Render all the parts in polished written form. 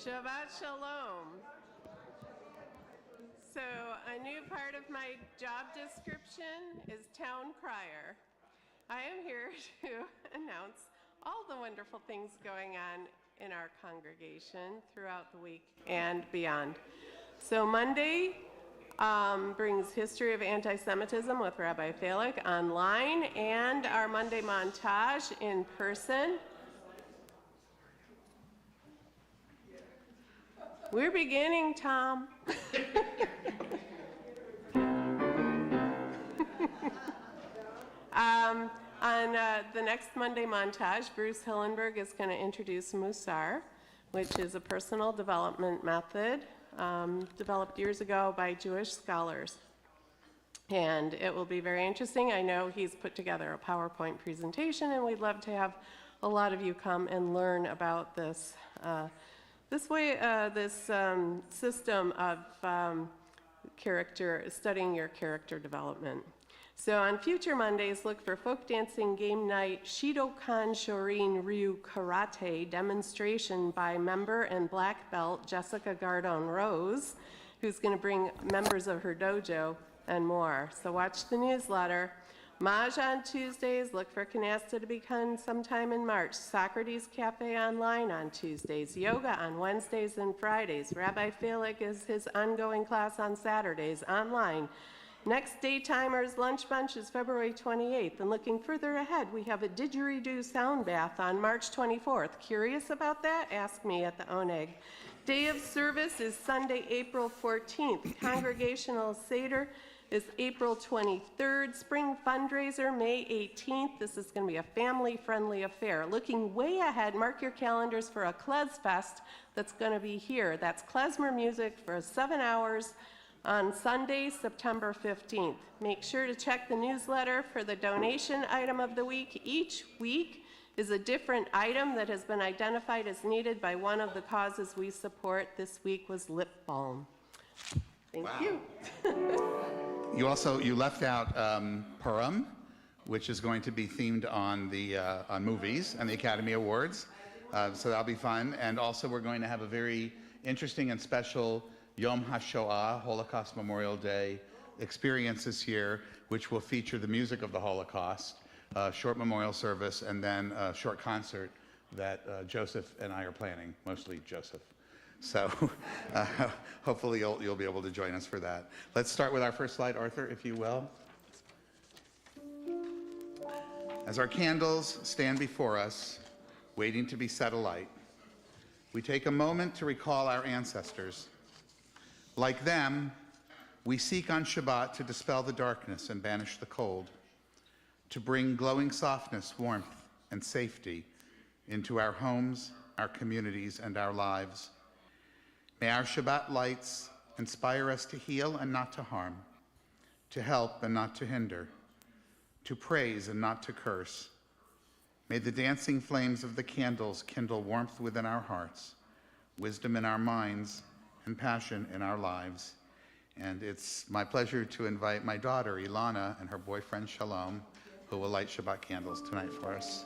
Shabbat Shalom. So a new part of my job description is town crier. I am here to announce all the wonderful things going on in our congregation throughout the week and beyond. So Monday brings History of Anti-Semitism with Rabbi Falick online, and our Monday montage in person. We're beginning, Tom. On the next Monday montage, Bruce Hillenberg is going to introduce Musar, which is a personal development method developed years ago by Jewish scholars. And it will be very interesting. I know he's put together a PowerPoint presentation, and we'd love to have a lot of you come and learn about this system of studying your character development. So on future Mondays, look for folk dancing game night Shidokan Shorin Ryu Karate demonstration by member and black belt Jessica Gardone Rose, who's going to bring members of her dojo and more. So watch the newsletter. Maj on Tuesdays, look for Canasta to begin sometime in March. Socrates Cafe online on Tuesdays. Yoga on Wednesdays and Fridays. Rabbi Falick is his ongoing class on Saturdays online. Next Daytimers Lunch Bunch is February 28th. And looking further ahead, we have a didgeridoo sound bath on March 24th. Curious about that? Ask me at the Oneg. Day of service is Sunday, April 14th. Congregational Seder is April 23rd. Spring fundraiser, May 18th. This is going to be a family-friendly affair. Looking way ahead, mark your calendars for a Klez Fest that's going to be here. That's klezmer music for 7 hours on Sunday, September 15th. Make sure to check the newsletter for the donation item of the week. Each week is a different item that has been identified as needed by one of the causes we support. This week was lip balm. Thank you. You left out Purim, which is going to be themed on movies and the Academy Awards, so that'll be fun. And also, we're going to have a very interesting and special Yom HaShoah, Holocaust Memorial Day experience this year, which will feature the music of the Holocaust, short memorial service, and then a short concert that Joseph and I are planning, mostly Joseph. So hopefully you'll be able to join us for that. Let's start with our first slide, Arthur, if you will. As our candles stand before us, waiting to be set alight, we take a moment to recall our ancestors. Like them, we seek on Shabbat to dispel the darkness and banish the cold, to bring glowing softness, warmth, and safety into our homes, our communities, and our lives. May our Shabbat lights inspire us to heal and not to harm, to help and not to hinder, to praise and not to curse. May the dancing flames of the candles kindle warmth within our hearts, wisdom in our minds, and passion in our lives. And it's my pleasure to invite my daughter, Ilana, and her boyfriend, Shalom, who will light Shabbat candles tonight for us.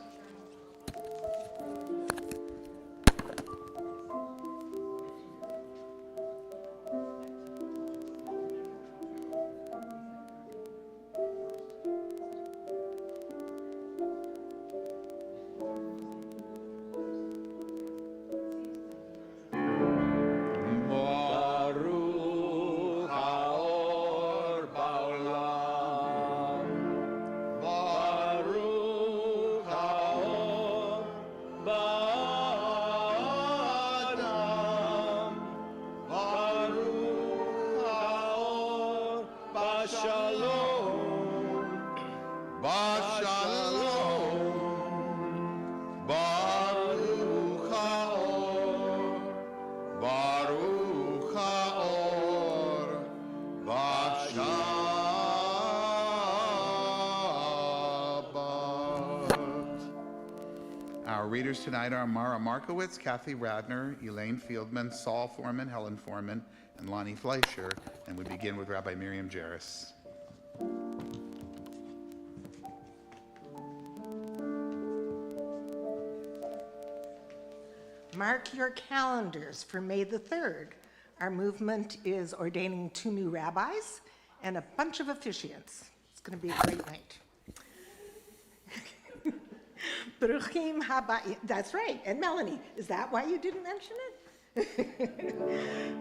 Our readers tonight are Mara Markowitz, Kathy Radner, Elaine Fieldman, Saul Foreman, Helen Foreman, and Lonnie Fleischer. And we begin with Rabbi Miriam Jarris. Mark your calendars for May the 3rd. Our movement is ordaining 2 new rabbis and a bunch of officiants. It's going to be a great night. Baruchim habayim. That's right. And Melanie, is that why you didn't mention it?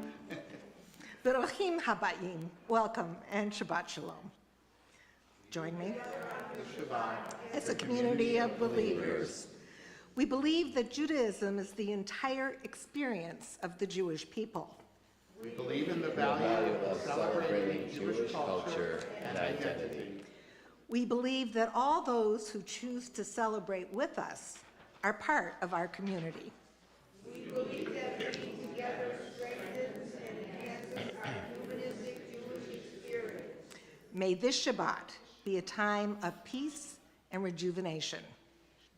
Baruchim habayim. Welcome and Shabbat Shalom. Join me. As a community of believers, we believe that Judaism is the entire experience of the Jewish people. We believe in the value of celebrating Jewish culture and identity. We believe that all those who choose to celebrate with us are part of our community. We believe that being together strengthens and enhances our humanistic Jewish experience. May this Shabbat be a time of peace and rejuvenation.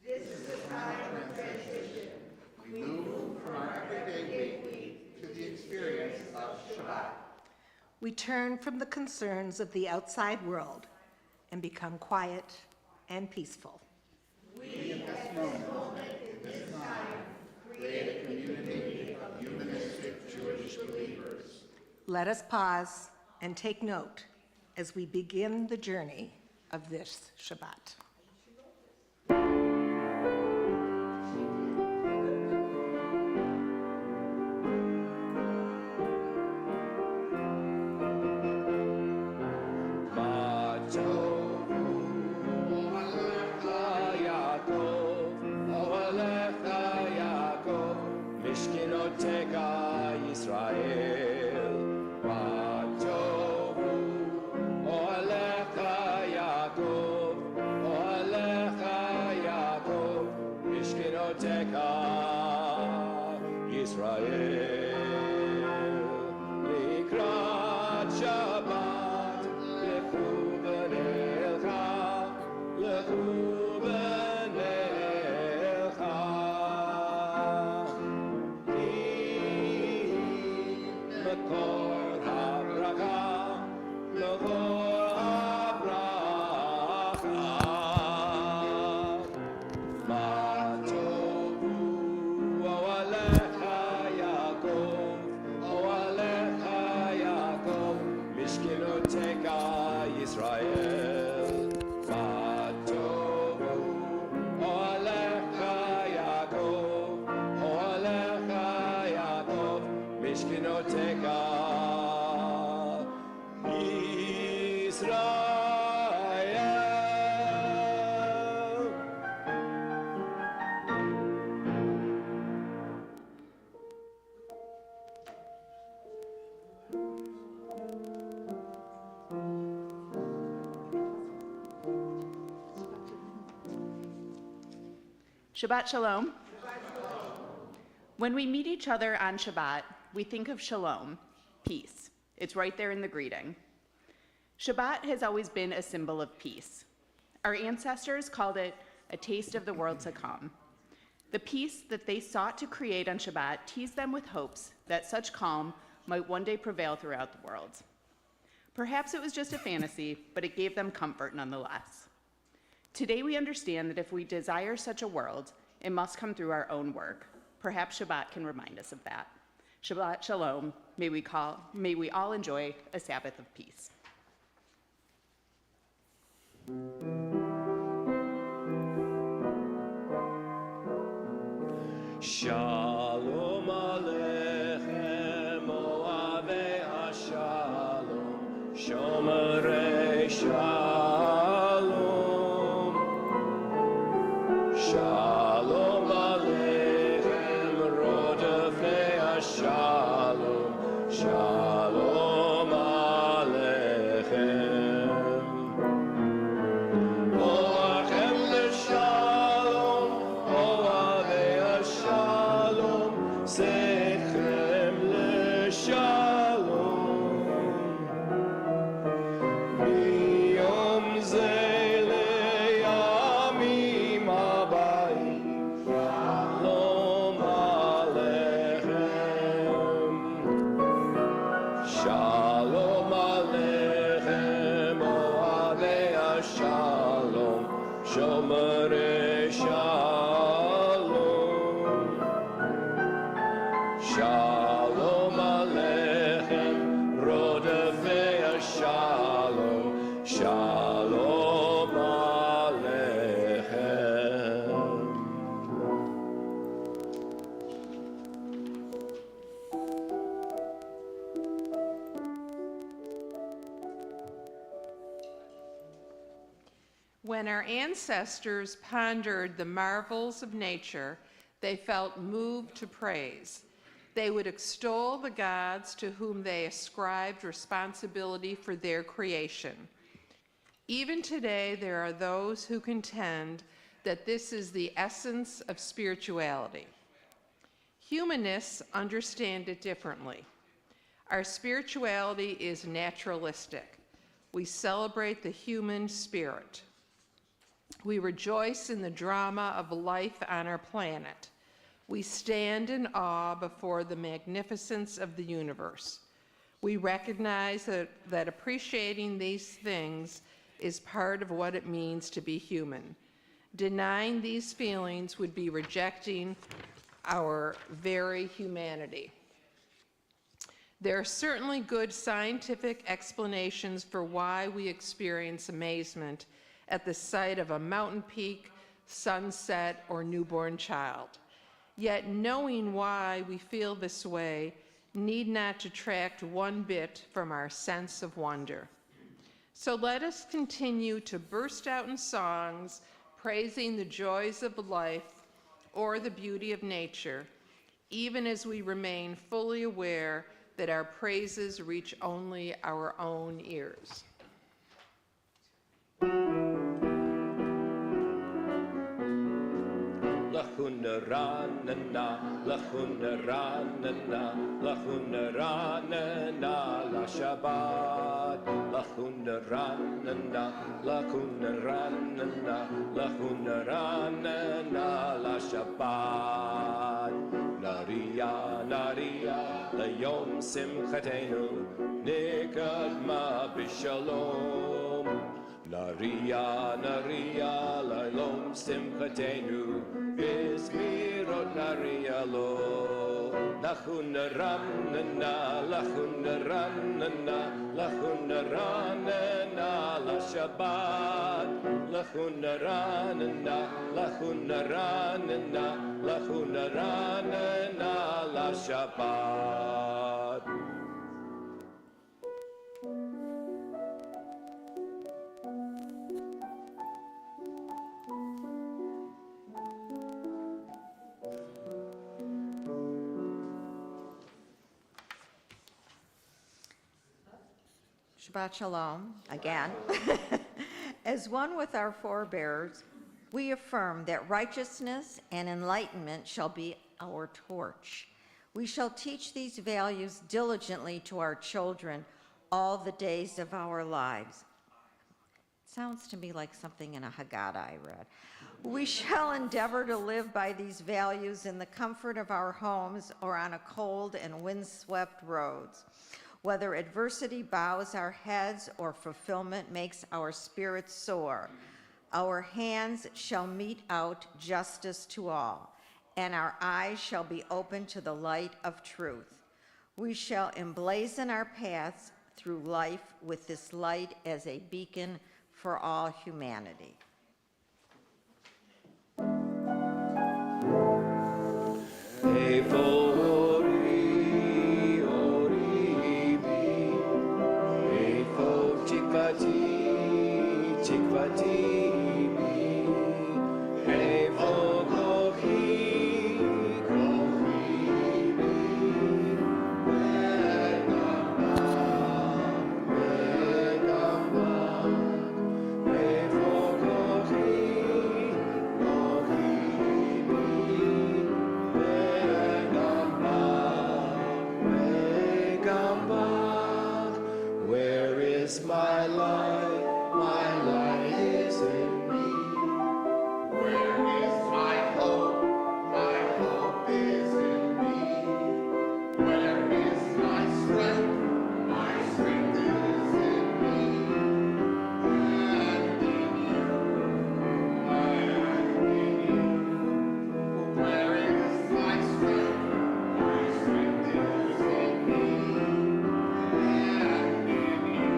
This is a time of transition. We move from our everyday week to the experience of Shabbat. We turn from the concerns of the outside world and become quiet and peaceful. We, in this moment, in this time, create a community of humanistic Jewish believers. Let us pause and take note as we begin the journey of this Shabbat. Shabbat Shalom. When we meet each other on Shabbat, we think of Shalom, peace. It's right there in the greeting. Shabbat has always been a symbol of peace. Our ancestors called it a taste of the world to come. The peace that they sought to create on Shabbat teased them with hopes that such calm might one day prevail throughout the world. Perhaps it was just a fantasy, but it gave them comfort nonetheless. Today we understand that if we desire such a world, it must come through our own work. Perhaps Shabbat can remind us of that. Shabbat Shalom, may we all enjoy a Sabbath of peace. Shalom Aleichem, Ohavei HaShalom, Shomerei Shalom. Shalom Aleichem, Rodefei HaShalom, Shalom Aleichem. Oachem l'Shalom, Ohavei HaShalom, Sechem l'Shalom. Miyom zeh leyamim habayim, Shalom Aleichem. Shalom Aleichem, Ohavei HaShalom, Shomerei Shalom. When our ancestors pondered the marvels of nature, they felt moved to praise. They would extol the gods to whom they ascribed responsibility for their creation. Even today, there are those who contend that this is the essence of spirituality. Humanists understand it differently. Our spirituality is naturalistic. We celebrate the human spirit. We rejoice in the drama of life on our planet. We stand in awe before the magnificence of the universe. We recognize that appreciating these things is part of what it means to be human. Denying these feelings would be rejecting our very humanity. There are certainly good scientific explanations for why we experience amazement at the sight of a mountain peak, sunset, or newborn child. Yet knowing why we feel this way need not detract one bit from our sense of wonder. So let us continue to burst out in songs, praising the joys of life or the beauty of nature, even as we remain fully aware that our praises reach only our own ears. Lachuna ranana, lachuna ranana, lachuna ranana, la Shabbat. Lachuna ranana, lachuna ranana, lachuna ranana, la Shabbat. Naria, naria, layom simchatenu, nikadma b'shalom. Naria, naria, layom simchatenu, Bismirot naria lo. Lachuna ranana, lachuna ranana, lachuna ranana, la Shabbat. Lachuna ranana, lachuna ranana, lachuna ranana, la Shabbat. Shabbat Shalom, again. As one with our forebears, we affirm that righteousness and enlightenment shall be our torch. We shall teach these values diligently to our children all the days of our lives. Sounds to me like something in a Haggadah I read. We shall endeavor to live by these values in the comfort of our homes or on a cold and windswept roads. Whether adversity bows our heads or fulfillment makes our spirits soar, our hands shall mete out justice to all, and our eyes shall be open to the light of truth. We shall emblazon our paths through life with this light as a beacon for all humanity. Where is my light? My light is in me. Where is my hope? My hope is in me. Where is my strength? My strength is in me. And in you. And in you. Where is my strength? My strength is in me. And in you.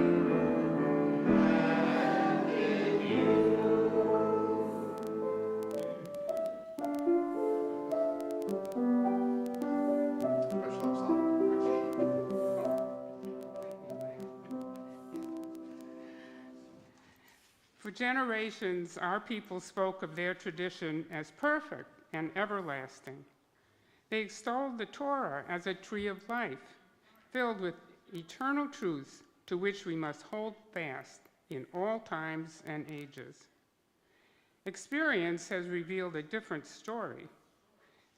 And in you. For generations, our people spoke of their tradition as perfect and everlasting. They extolled the Torah as a tree of life, filled with eternal truths to which we must hold fast in all times and ages. Experience has revealed a different story.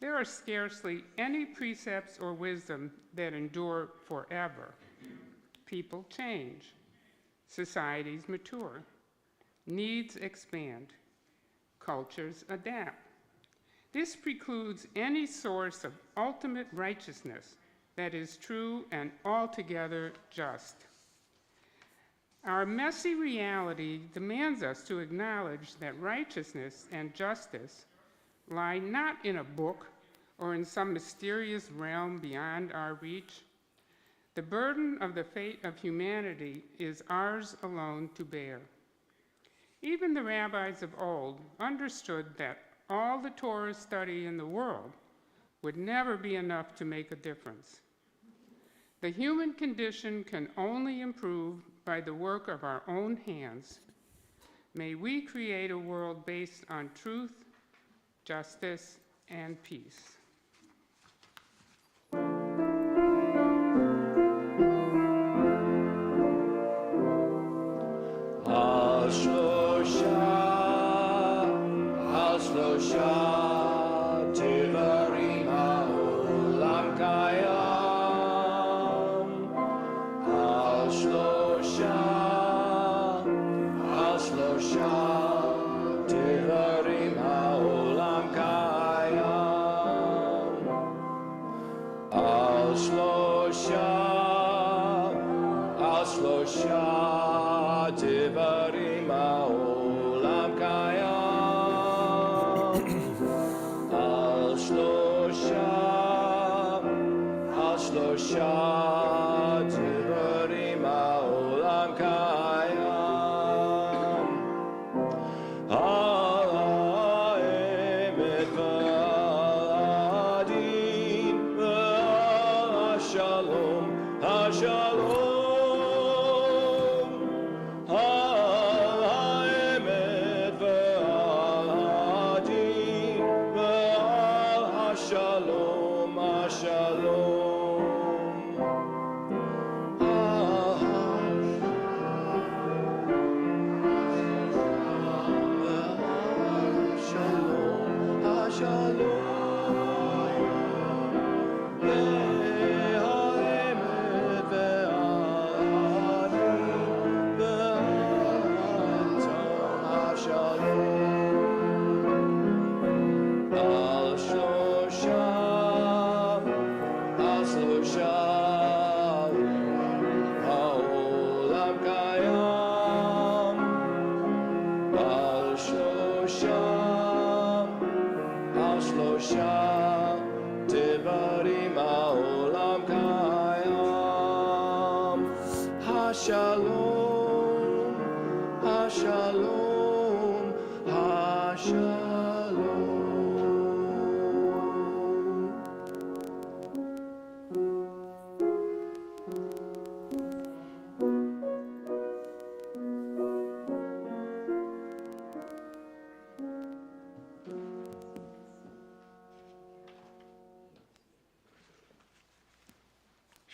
There are scarcely any precepts or wisdom that endure forever. People change. Societies mature. Needs expand. Cultures adapt. This precludes any source of ultimate righteousness that is true and altogether just. Our messy reality demands us to acknowledge that righteousness and justice lie not in a book or in some mysterious realm beyond our reach. The burden of the fate of humanity is ours alone to bear. Even the rabbis of old understood that all the Torah study in the world would never be enough to make a difference. The human condition can only improve by the work of our own hands. May we create a world based on truth, justice, and peace.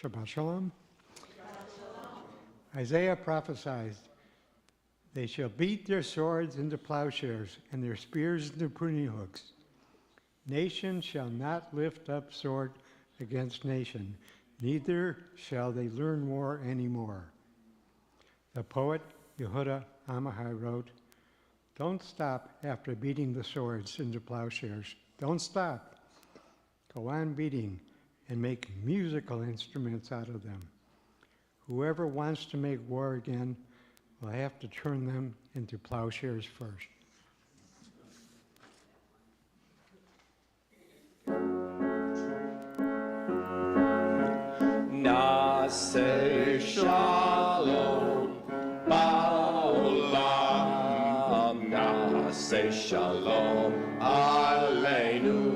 Shabbat Shalom. Isaiah prophesied, "They shall beat their swords into plowshares and their spears into pruning hooks. Nation shall not lift up sword against nation, neither shall they learn war anymore." The poet Yehuda Amahai wrote, "Don't stop after beating the swords into plowshares. Don't stop. Go on beating and make musical instruments out of them. Whoever wants to make war again will have to turn them into plowshares first." Na'aseh shalom ba'olam, na'aseh shalom aleinu.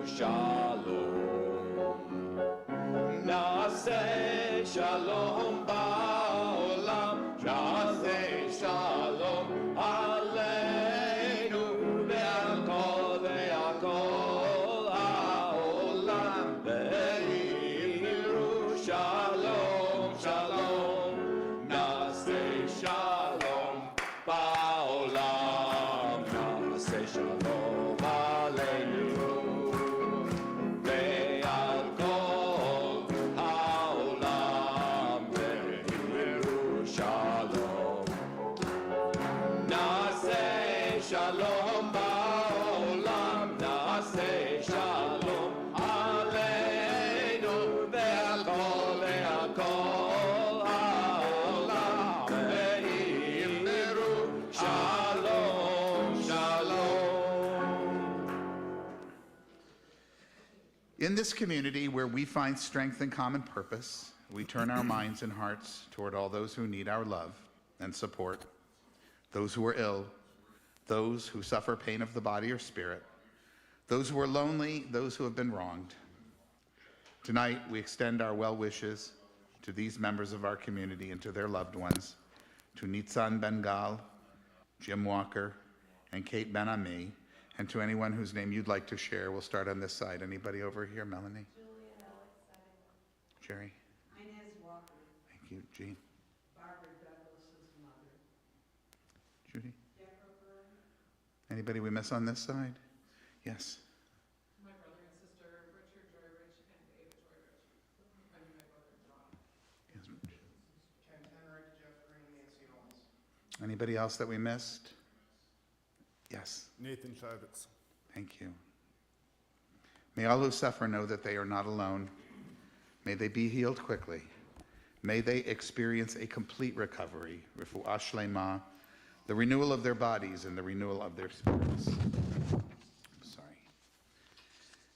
Shalom. na'aseh shalom aleinu ve'al kol ha'olam ve'imiru shalom. Na'aseh shalom ba'olam, na'aseh shalom aleinu ve'al kol ha'olam ve'imiru shalom, shalom. In this community where we find strength and common purpose, we turn our minds and hearts toward all those who need our love and support, those who are ill, those who suffer pain of the body or spirit, those who are lonely, those who have been wronged. Tonight, we extend our well wishes to these members of our community and to their loved ones, to Nitzan Ben-Gal, Jim Walker, and Kate Ben-Ami, and to anyone whose name you'd like to share. We'll start on this side. Anybody over here? Melanie? Julie and Alex Sedding. Jerry? Inez Walker. Thank you. Jean? Barbara Douglas's mother. Judy? Deborah Byrne. Anybody we miss on this side? Yes. My brother and sister, Richard Joyrich and David Joyrich. And my brother, John. Yes. Ken Henrik, Jeff Green, Nancy Owens. Anybody else that we missed? Yes. Nathan Shivitz. Thank you. May all who suffer know that they are not alone. May they be healed quickly. May they experience a complete recovery, refuah shlema, the renewal of their bodies and the renewal of their spirits. Sorry.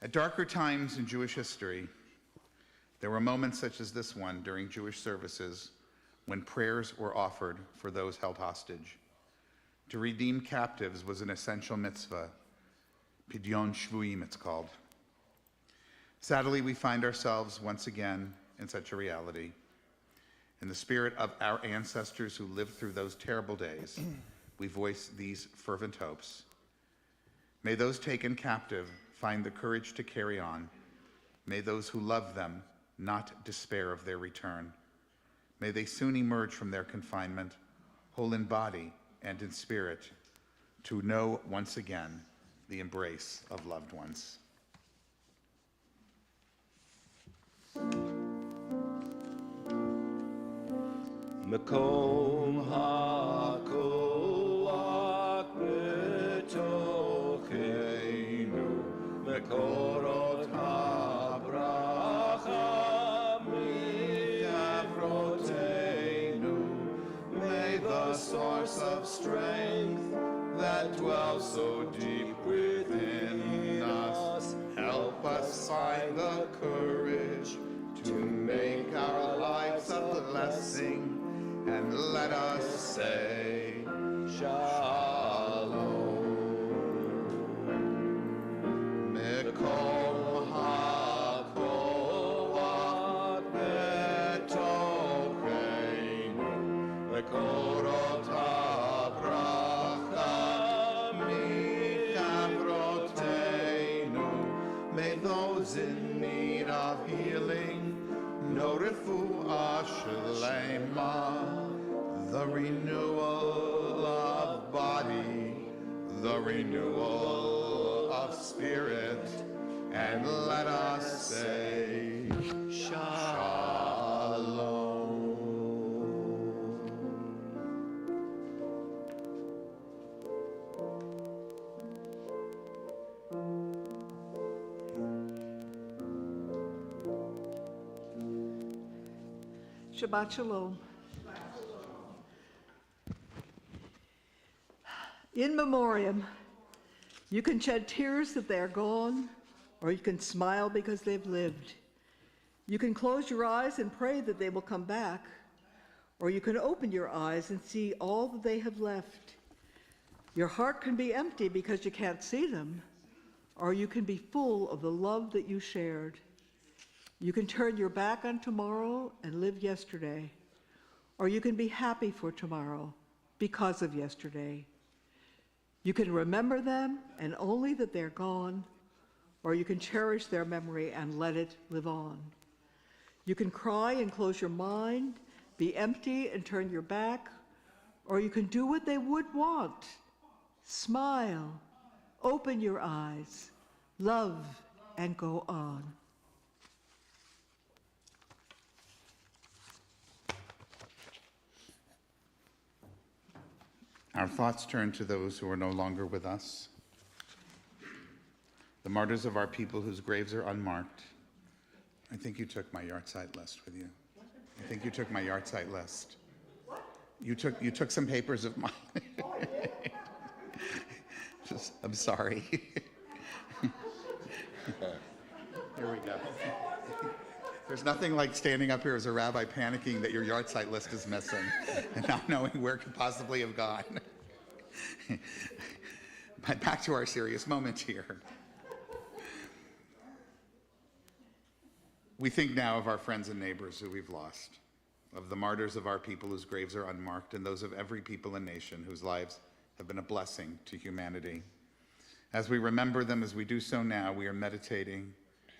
At darker times in Jewish history, there were moments such as this one during Jewish services when prayers were offered for those held hostage. To redeem captives was an essential mitzvah. Pidyon Shvuim, it's called. Sadly, we find ourselves once again in such a reality. In the spirit of our ancestors who lived through those terrible days, we voice these fervent hopes. May those taken captive find the courage to carry on. May those who love them not despair of their return. May they soon emerge from their confinement, whole in body and in spirit, to know once again the embrace of loved ones. Mekom hakoach betocheinu, mekorot habracha mi'avroteinu. May the source of strength that dwells so deep within us help us find the courage to make our lives a blessing, and let us say Shalom. Mekom hakoach betocheinu, mekorot habracha mi'avroteinu. May those in need of healing know refuah shlema, the renewal of body, the renewal of spirit, and let us say Shalom. Shabbat Shalom. In memoriam, you can shed tears that they are gone, or you can smile because they've lived. You can close your eyes and pray that they will come back, or you can open your eyes and see all that they have left. Your heart can be empty because you can't see them, or you can be full of the love that you shared. You can turn your back on tomorrow and live yesterday, or you can be happy for tomorrow because of yesterday. You can remember them and only that they're gone, or you can cherish their memory and let it live on. You can cry and close your mind, be empty and turn your back, or you can do what they would want, smile, Open your eyes, love, and go on. Our thoughts turn to those who are no longer with us, the martyrs of our people whose graves are unmarked. I think you took my yahrzeit list with you. I think you took my yahrzeit list. You took some papers of mine. I'm sorry. Here we go. There's nothing like standing up here as a rabbi panicking that your yahrzeit list is missing and not knowing where it could possibly have gone. But back to our serious moment here. We think now of our friends and neighbors who we've lost, of the martyrs of our people whose graves are unmarked, and those of every people and nation whose lives have been a blessing to humanity. As we remember them, as we do so now, we are meditating,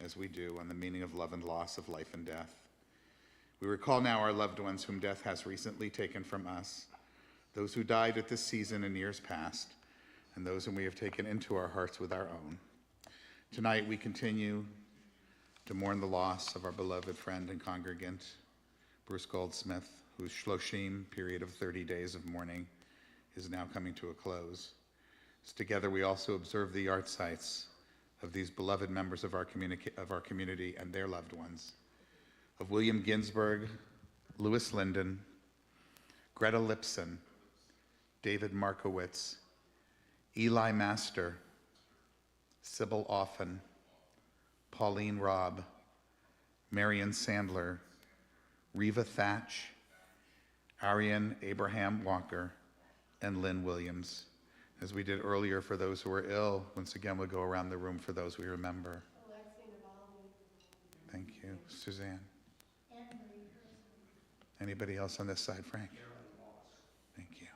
as we do, on the meaning of love and loss, of life and death. We recall now our loved ones whom death has recently taken from us, those who died at this season in years past, and those whom we have taken into our hearts with our own. Tonight we continue to mourn the loss of our beloved friend and congregant, Bruce Goldsmith, whose Shloshim period of 30 days of mourning is now coming to a close. So together we also observe the yahrzeits of these beloved members of our community and their loved ones, of William Ginsburg, Louis Linden, Greta Lipson, David Markowitz, Eli Master, Sybil Offen, Pauline Robb, Marion Sandler, Reva Thatch, Arian Abraham Walker, and Lynn Williams. As we did earlier for those who are ill, once again we'll go around the room for those we remember. Thank you. Suzanne. Anybody else on this side? Frank. Thank you.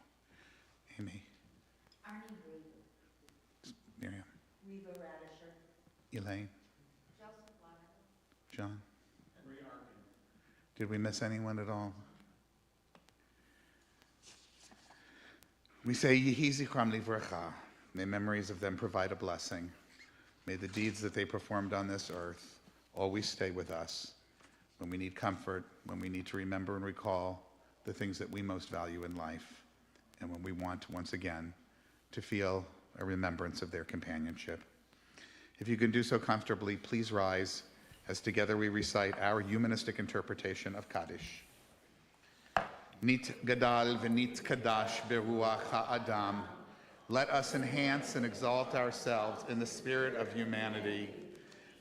Amy. Miriam. Reva Radisher. Elaine. John. Did we miss anyone at all? We say, Yehi zichram livracha. May memories of them provide a blessing. May the deeds that they performed on this earth always stay with us when we need comfort, when we need to remember and recall the things that we most value in life, and when we want, once again, to feel a remembrance of their companionship. If you can do so comfortably, please rise as together we recite our humanistic interpretation of Kaddish. Nit gadal v'nit kadash beruach ha'adam. Let us enhance and exalt ourselves in the spirit of humanity.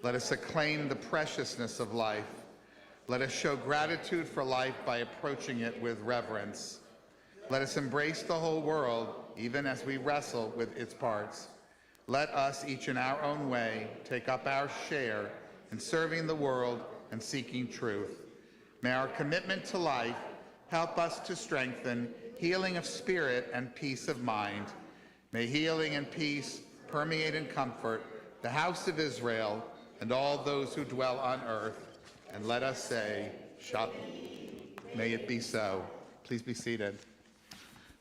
Let us acclaim the preciousness of life. Let us show gratitude for life by approaching it with reverence. Let us embrace the whole world, even as we wrestle with its parts. Let us, each in our own way, take up our share in serving the world and seeking truth. May our commitment to life help us to strengthen healing of spirit and peace of mind. May healing and peace permeate and comfort the house of Israel and all those who dwell on earth. And let us say, Shalom. May it be so. Please be seated.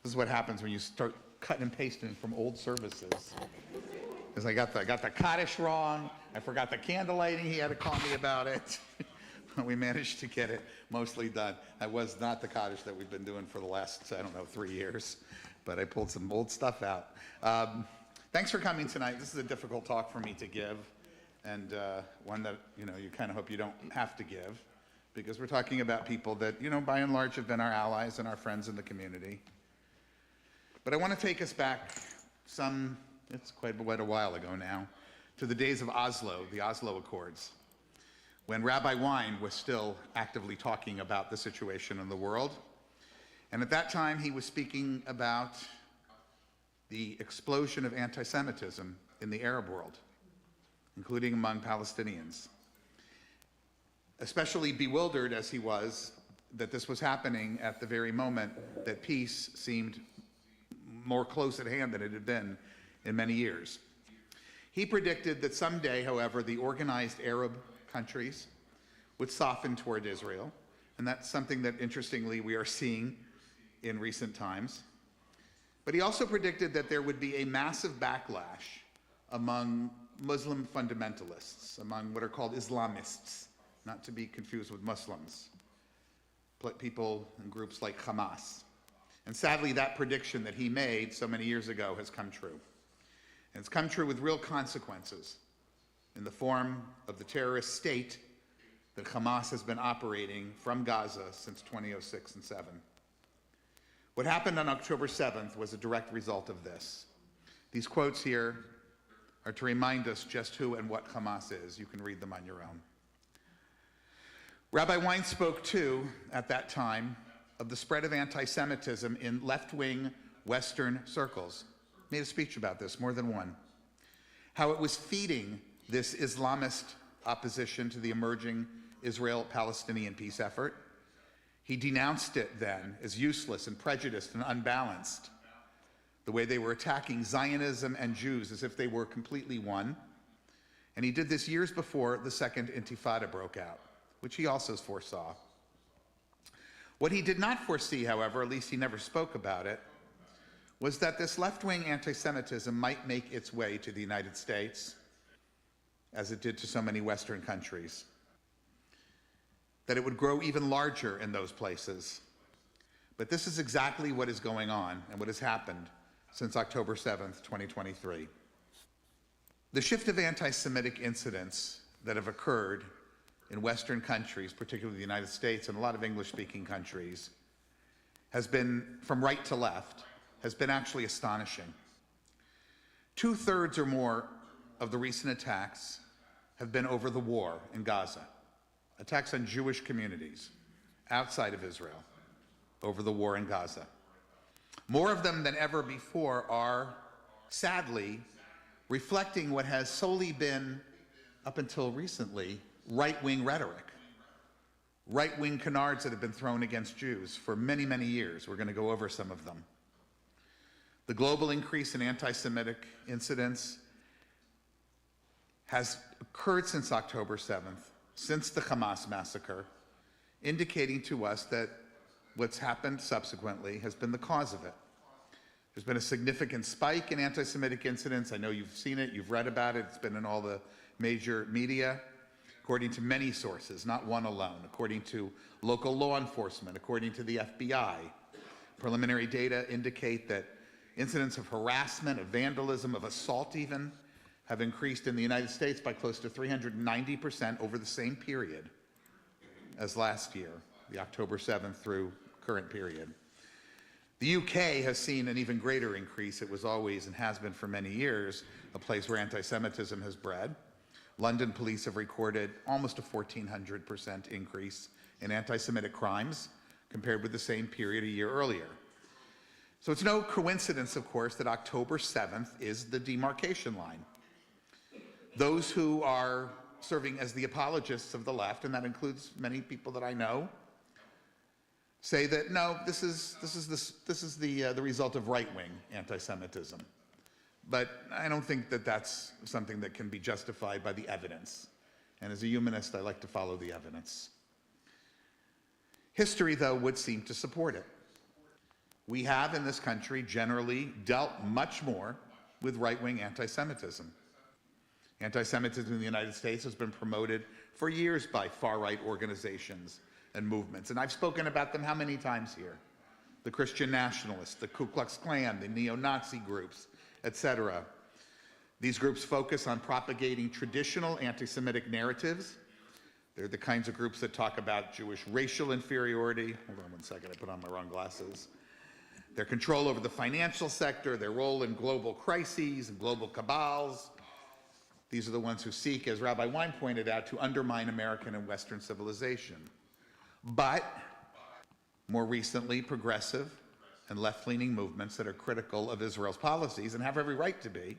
This is what happens when you start cutting and pasting from old services. Because I got the Kaddish wrong. I forgot the candle lighting. He had to call me about it. We managed to get it mostly done. That was not the Kaddish that we've been doing for the last, 3 years. But I pulled some old stuff out. Thanks for coming tonight. This is a difficult talk for me to give. And one that, you kind of hope you don't have to give. Because we're talking about people that, by and large have been our allies and our friends in the community. But I want to take us back it's quite a while ago now, to the days of Oslo, the Oslo Accords, when Rabbi Wein was still actively talking about the situation in the world. And at that time, he was speaking about the explosion of anti-Semitism in the Arab world, including among Palestinians. Especially bewildered as he was that this was happening at the very moment that peace seemed more close at hand than it had been in many years. He predicted that someday, however, the organized Arab countries would soften toward Israel, and that's something that, interestingly, we are seeing in recent times. But he also predicted that there would be a massive backlash among Muslim fundamentalists, among what are called Islamists, not to be confused with Muslims, people and groups like Hamas. And sadly, that prediction that he made so many years ago has come true. And it's come true with real consequences in the form of the terrorist state that Hamas has been operating from Gaza since 2006 and 7. What happened on October 7th was a direct result of this. These quotes here are to remind us just who and what Hamas is. You can read them on your own. Rabbi Wein spoke too, at that time, of the spread of anti-Semitism in left-wing Western circles. Made a speech about this, more than one. How it was feeding this Islamist opposition to the emerging Israel-Palestinian peace effort. He denounced it then as useless and prejudiced and unbalanced, the way they were attacking Zionism and Jews as if they were completely one. And he did this years before the Second Intifada broke out, which he also foresaw. What he did not foresee, however, at least he never spoke about it, was that this left-wing anti-Semitism might make its way to the United States, as it did to so many Western countries. That it would grow even larger in those places. But this is exactly what is going on and what has happened since October 7th, 2023. The shift of anti-Semitic incidents that have occurred in Western countries, particularly the United States and a lot of English-speaking countries, has been, from right to left, has been actually astonishing. 2/3 or more of the recent attacks have been over the war in Gaza. Attacks on Jewish communities outside of Israel over the war in Gaza. More of them than ever before are, sadly, reflecting what has solely been, up until recently, right-wing rhetoric. Right-wing canards that have been thrown against Jews for many, many years. We're going to go over some of them. The global increase in anti-Semitic incidents has occurred since October 7th, since the Hamas massacre, indicating to us that what's happened subsequently has been the cause of it. There's been a significant spike in anti-Semitic incidents. I know you've seen it, you've read about it, it's been in all the major media, according to many sources, not one alone, according to local law enforcement, according to the FBI. Preliminary data indicate that incidents of harassment, of vandalism, of assault even, have increased in the United States by close to 390% over the same period as last year, the October 7th through current period. The UK has seen an even greater increase. It was always and has been for many years a place where anti-Semitism has bred. London police have recorded almost a 1,400% increase in anti-Semitic crimes compared with the same period a year earlier. So it's no coincidence, of course, that October 7th is the demarcation line. Those who are serving as the apologists of the left, and that includes many people that I know, say that no, this is the result of right-wing anti-Semitism. But I don't think that that's something that can be justified by the evidence. And as a humanist, I like to follow the evidence. History, though, would seem to support it. We have in this country generally dealt much more with right-wing anti-Semitism. Anti-Semitism in the United States has been promoted for years by far-right organizations and movements. And I've spoken about them how many times here? The Christian nationalists, the Ku Klux Klan, the neo-Nazi groups, etc. These groups focus on propagating traditional anti-Semitic narratives. They're the kinds of groups that talk about Jewish racial inferiority. Hold on one second, I put on my wrong glasses. Their control over the financial sector, their role in global crises and global cabals. These are the ones who seek, as Rabbi Wein pointed out, to undermine American and Western civilization. But more recently, progressive and left-leaning movements that are critical of Israel's policies and have every right to be,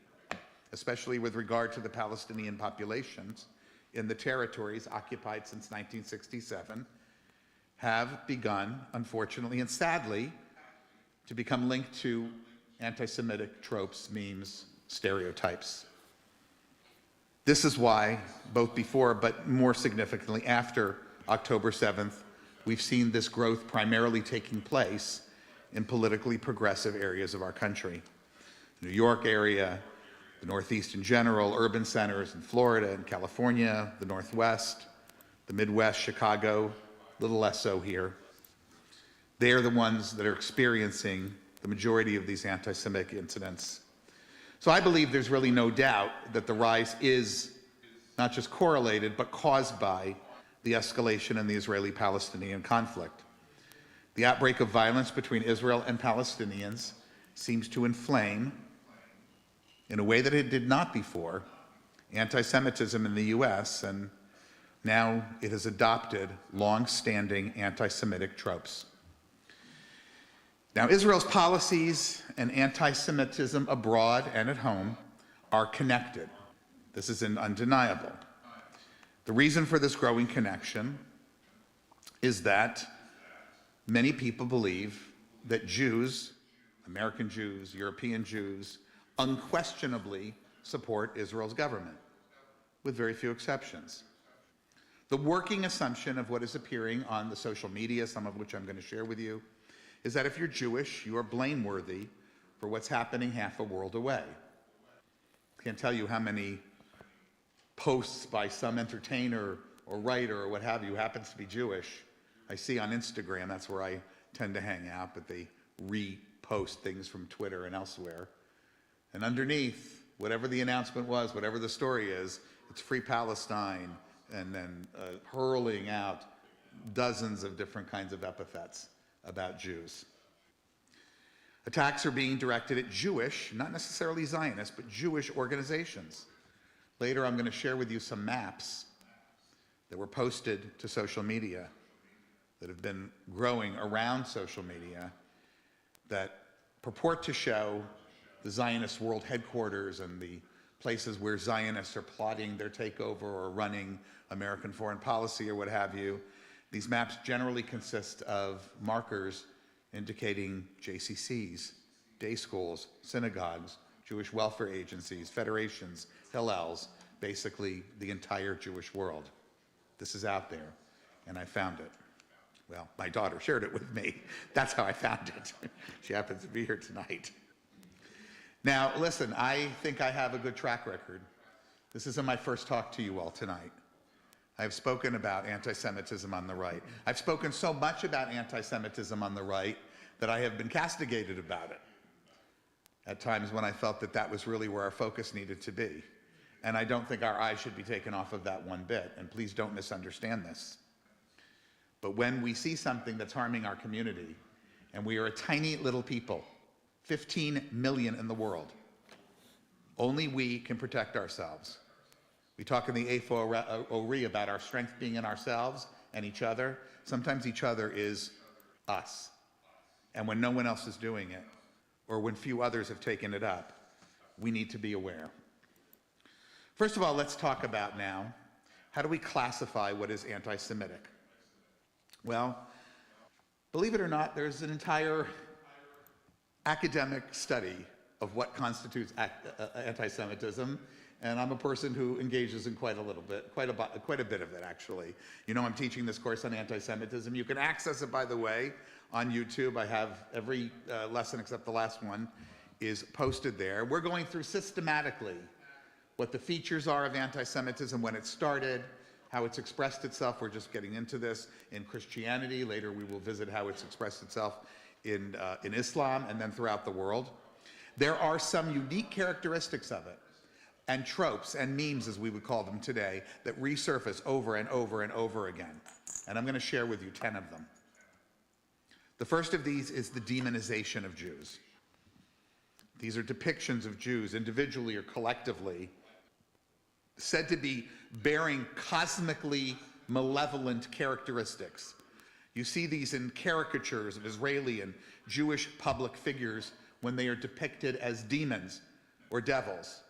especially with regard to the Palestinian populations in the territories occupied since 1967, have begun, unfortunately and sadly, to become linked to anti-Semitic tropes, memes, stereotypes. This is why, both before but more significantly after October 7th, we've seen this growth primarily taking place in politically progressive areas of our country. The New York area, the Northeast in general, urban centers in Florida and California, the Northwest, the Midwest, Chicago, a little less so here. They are the ones that are experiencing the majority of these anti-Semitic incidents. So I believe there's really no doubt that the rise is not just correlated, but caused by the escalation in the Israeli-Palestinian conflict. The outbreak of violence between Israel and Palestinians seems to inflame, in a way that it did not before, anti-Semitism in the US, and now it has adopted long-standing anti-Semitic tropes. Now, Israel's policies and anti-Semitism abroad and at home are connected. This is undeniable. The reason for this growing connection is that many people believe that Jews, American Jews, European Jews, unquestionably support Israel's government, with very few exceptions. The working assumption of what is appearing on the social media, some of which I'm going to share with you, is that if you're Jewish, you are blameworthy for what's happening half a world away. I can't tell you how many posts by some entertainer or writer or what have you who happens to be Jewish I see on Instagram. That's where I tend to hang out, but they repost things from Twitter and elsewhere. And underneath, whatever the announcement was, whatever the story is, it's Free Palestine, and then hurling out dozens of different kinds of epithets about Jews. Attacks are being directed at Jewish, not necessarily Zionist, but Jewish organizations. Later, I'm going to share with you some maps that were posted to social media that have been growing around social media that purport to show the Zionist world headquarters and the places where Zionists are plotting their takeover or running American foreign policy or what have you. These maps generally consist of markers indicating JCCs, day schools, synagogues, Jewish welfare agencies, federations, Hillels, basically the entire Jewish world. This is out there, and I found it. Well, my daughter shared it with me. That's how I found it. She happens to be here tonight. Now, listen, I think I have a good track record. This isn't my first talk to you all tonight. I've spoken about anti-Semitism on the right. I've spoken so much about anti-Semitism on the right that I have been castigated about it at times when I felt that that was really where our focus needed to be. And I don't think our eyes should be taken off of that one bit, and please don't misunderstand this. But when we see something that's harming our community, and we are a tiny little people, 15 million in the world, only we can protect ourselves. We talk in the A4ORE about our strength being in ourselves and each other. Sometimes each other is us. And when no one else is doing it, or when few others have taken it up, we need to be aware. First of all, let's talk about now, how do we classify what is anti-Semitic? Well, believe it or not, there's an entire academic study of what constitutes anti-Semitism, and I'm a person who engages in quite a bit of it, actually. You know, I'm teaching this course on anti-Semitism. You can access it, by the way, on YouTube. I have every lesson except the last one is posted there. We're going through systematically what the features are of anti-Semitism, when it started, how it's expressed itself. We're just getting into this in Christianity. Later we will visit how it's expressed itself in Islam and then throughout the world. There are some unique characteristics of it, and tropes and memes, as we would call them today, that resurface over and over and over again. And I'm going to share with you 10 of them. The first of these is the demonization of Jews. These are depictions of Jews, individually or collectively, said to be bearing cosmically malevolent characteristics. You see these in caricatures of Israeli and Jewish public figures when they are depicted as demons or devils.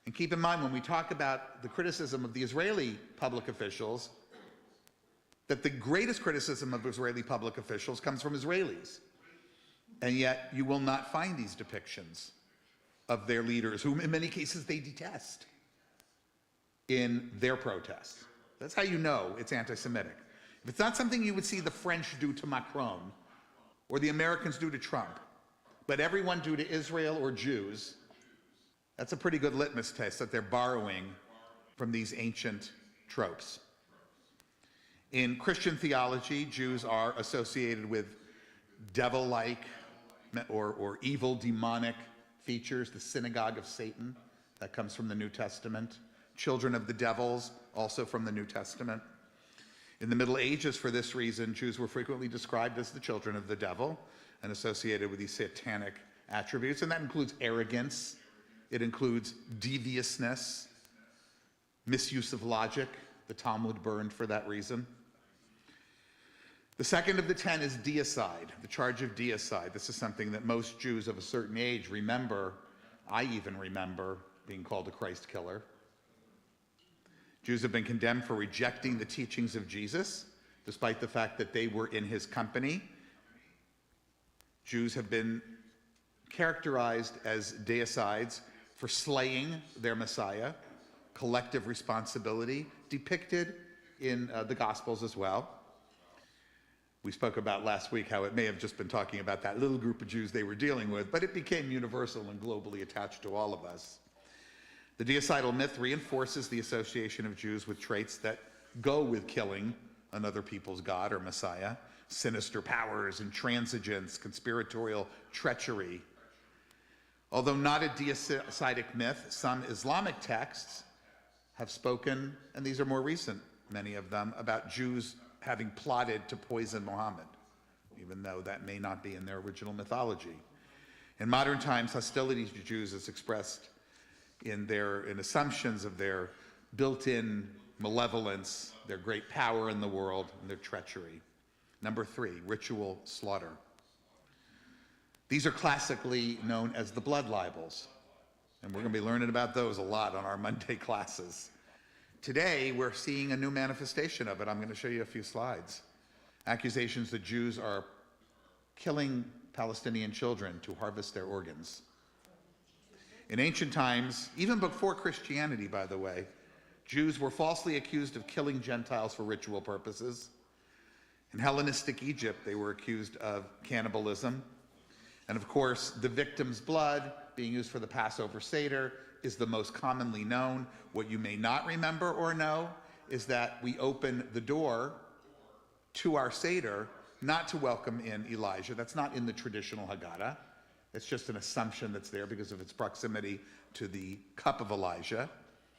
And keep in mind, when we talk about the criticism of the Israeli public officials, that the greatest criticism of Israeli public officials comes from Israelis. And yet you will not find these depictions of their leaders, whom in many cases they detest, in their protests. That's how you know it's anti-Semitic. If it's not something you would see the French do to Macron, or the Americans do to Trump, but everyone do to Israel or Jews, That's a pretty good litmus test that they're borrowing from these ancient tropes. In Christian theology, Jews are associated with devil-like or evil demonic features, the synagogue of Satan, that comes from the New Testament. Children of the devils, also from the New Testament. In the Middle Ages, for this reason, Jews were frequently described as the children of the devil and associated with these satanic attributes, and that includes arrogance, it includes deviousness, misuse of logic. The Talmud burned for that reason. The second of the 10 is deicide, the charge of deicide. This is something that most Jews of a certain age remember. I even remember being called a Christ killer. Jews have been condemned for rejecting the teachings of Jesus, despite the fact that they were in his company. Jews have been characterized as deicides for slaying their Messiah, collective responsibility, depicted in the Gospels as well. We spoke about last week how it may have just been talking about that little group of Jews they were dealing with, but it became universal and globally attached to all of us. The deicidal myth reinforces the association of Jews with traits that go with killing another people's God or Messiah: sinister powers, intransigence, conspiratorial treachery. Although not a deicidic myth, some Islamic texts have spoken, and these are more recent, many of them, about Jews having plotted to poison Muhammad, even though that may not be in their original mythology. In modern times, hostility to Jews is expressed in assumptions of their built-in malevolence, their great power in the world, and their treachery. Number 3, ritual slaughter. These are classically known as the blood libels, and we're going to be learning about those a lot on our Monday classes. Today, we're seeing a new manifestation of it. I'm going to show you a few slides. Accusations that Jews are killing Palestinian children to harvest their organs. In ancient times, even before Christianity, by the way, Jews were falsely accused of killing Gentiles for ritual purposes. In Hellenistic Egypt, they were accused of cannibalism. And of course, the victim's blood being used for the Passover Seder is the most commonly known. What you may not remember or know is that we open the door to our Seder not to welcome in Elijah. That's not in the traditional Haggadah. It's just an assumption that's there because of its proximity to the cup of Elijah.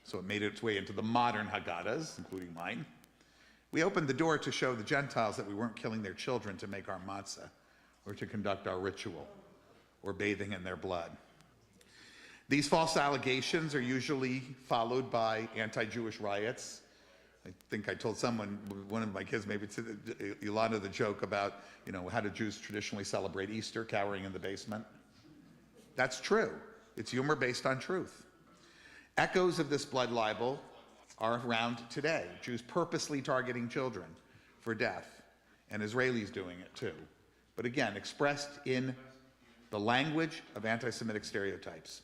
So it made its way into the modern Haggadahs, including mine. We opened the door to show the Gentiles that we weren't killing their children to make our matzah or to conduct our ritual or bathing in their blood. These false allegations are usually followed by anti-Jewish riots. I think I told someone, one of my kids, maybe to Ilana, the joke about, how do Jews traditionally celebrate Easter, cowering in the basement? That's true. It's humor based on truth. Echoes of this blood libel are around today. Jews purposely targeting children for death, and Israelis doing it too. But again, expressed in the language of anti-Semitic stereotypes.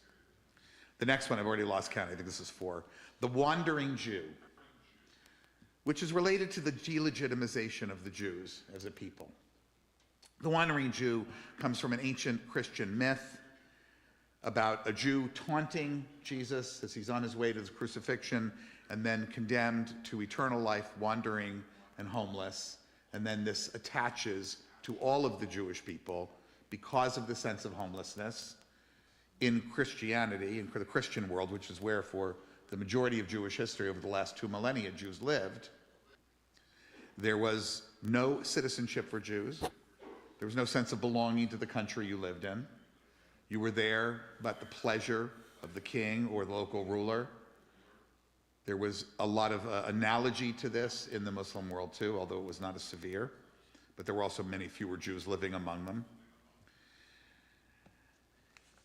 The next one, I've already lost count, I think this is 4. The wandering Jew, which is related to the delegitimization of the Jews as a people. The wandering Jew comes from an ancient Christian myth about a Jew taunting Jesus as he's on his way to the crucifixion and then condemned to eternal life, wandering and homeless. And then this attaches to all of the Jewish people because of the sense of homelessness. In Christianity, in the Christian world, which is where for the majority of Jewish history over the last 2 millennia Jews lived, there was no citizenship for Jews. There was no sense of belonging to the country you lived in. You were there but the pleasure of the king or the local ruler. There was a lot of analogy to this in the Muslim world too, although it was not as severe. But there were also many fewer Jews living among them.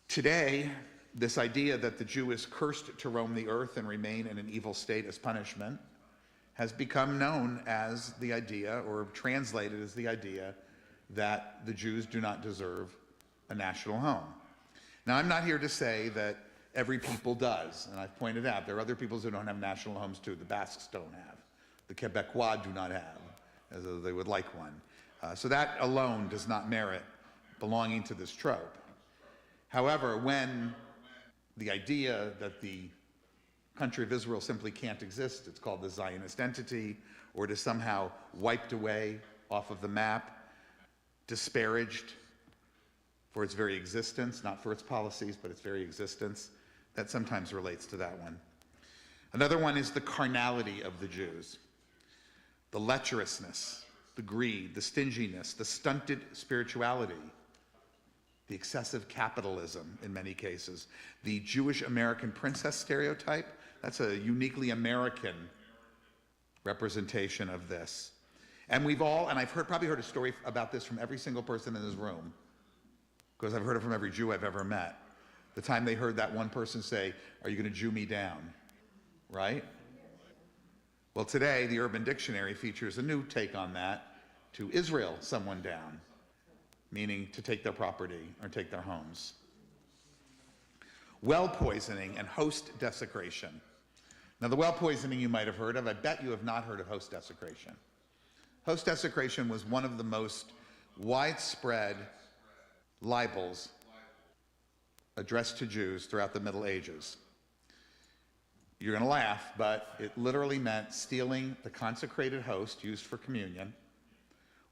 Today, this idea that the Jew is cursed to roam the earth and remain in an evil state as punishment has become known as the idea, or translated as the idea, that the Jews do not deserve a national home. Now, I'm not here to say that every people does, and I've pointed out there are other peoples who don't have national homes too. The Basques don't have. The Quebecois do not have, as though they would like one. So that alone does not merit belonging to this trope. However, when the idea that the country of Israel simply can't exist. It's called the Zionist entity, or it is somehow wiped away off of the map, disparaged for its very existence, not for its policies, but its very existence. That sometimes relates to that one. Another one is the carnality of the Jews, the lecherousness, the greed, the stinginess, the stunted spirituality, the excessive capitalism in many cases, the Jewish American princess stereotype. That's a uniquely American representation of this. And we've all, and I've probably heard a story about this from every single person in this room, because I've heard it from every Jew I've ever met. The time they heard that one person say, "Are you going to Jew me down?" Right? Well, today, the Urban Dictionary features a new take on that, to Israel someone down, meaning to take their property or take their homes. Well poisoning and host desecration. Now, the well poisoning you might have heard of. I bet you have not heard of host desecration. Host desecration was one of the most widespread libels addressed to Jews throughout the Middle Ages. You're going to laugh, but it literally meant stealing the consecrated host used for communion,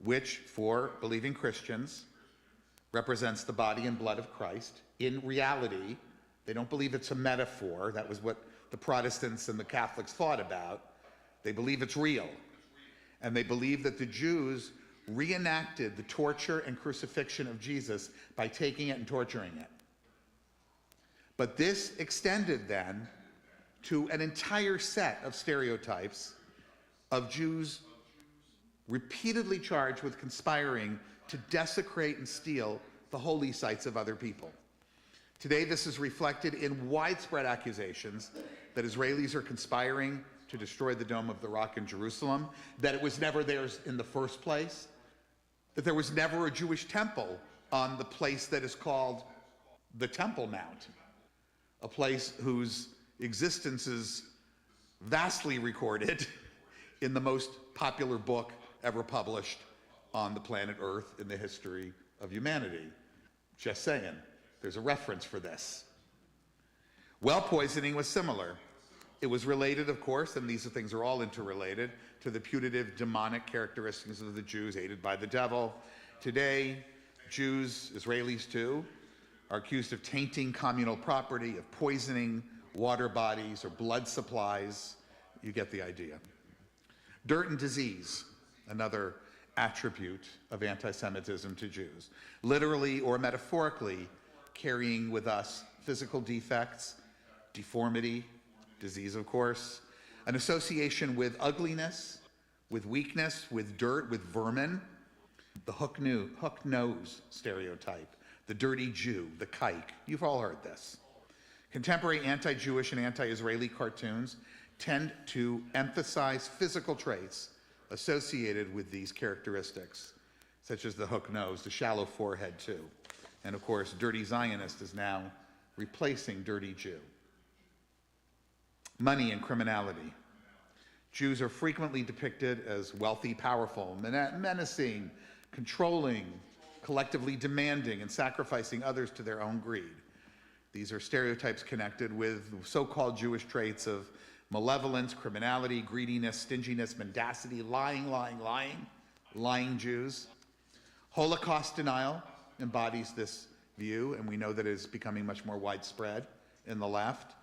which for believing Christians represents the body and blood of Christ. In reality, they don't believe it's a metaphor. That was what the Protestants and the Catholics thought about. They believe it's real. And they believe that the Jews reenacted the torture and crucifixion of Jesus by taking it and torturing it. But this extended then to an entire set of stereotypes of Jews repeatedly charged with conspiring to desecrate and steal the holy sites of other people. Today, this is reflected in widespread accusations that Israelis are conspiring to destroy the Dome of the Rock in Jerusalem, that it was never theirs in the first place, that there was never a Jewish temple on the place that is called the Temple Mount, a place whose existence is vastly recorded in the most popular book ever published on the planet Earth in the history of humanity. Just saying, there's a reference for this. Well poisoning was similar. It was related, of course, and these things are all interrelated, to the putative demonic characteristics of the Jews aided by the devil. Today, Jews, Israelis too, are accused of tainting communal property, of poisoning water bodies or blood supplies. You get the idea. Dirt and disease, another attribute of anti-Semitism to Jews. Literally or metaphorically carrying with us physical defects, deformity, disease of course, an association with ugliness, with weakness, with dirt, with vermin, the hook nose stereotype, the dirty Jew, the kike. You've all heard this. Contemporary anti-Jewish and anti-Israeli cartoons tend to emphasize physical traits associated with these characteristics, such as the hook nose, the shallow forehead too. And of course, dirty Zionist is now replacing dirty Jew. Money and criminality. Jews are frequently depicted as wealthy, powerful, menacing, controlling, collectively demanding, and sacrificing others to their own greed. These are stereotypes connected with so-called Jewish traits of malevolence, criminality, greediness, stinginess, mendacity, lying Jews. Holocaust denial embodies this view, and we know that it is becoming much more widespread in the left,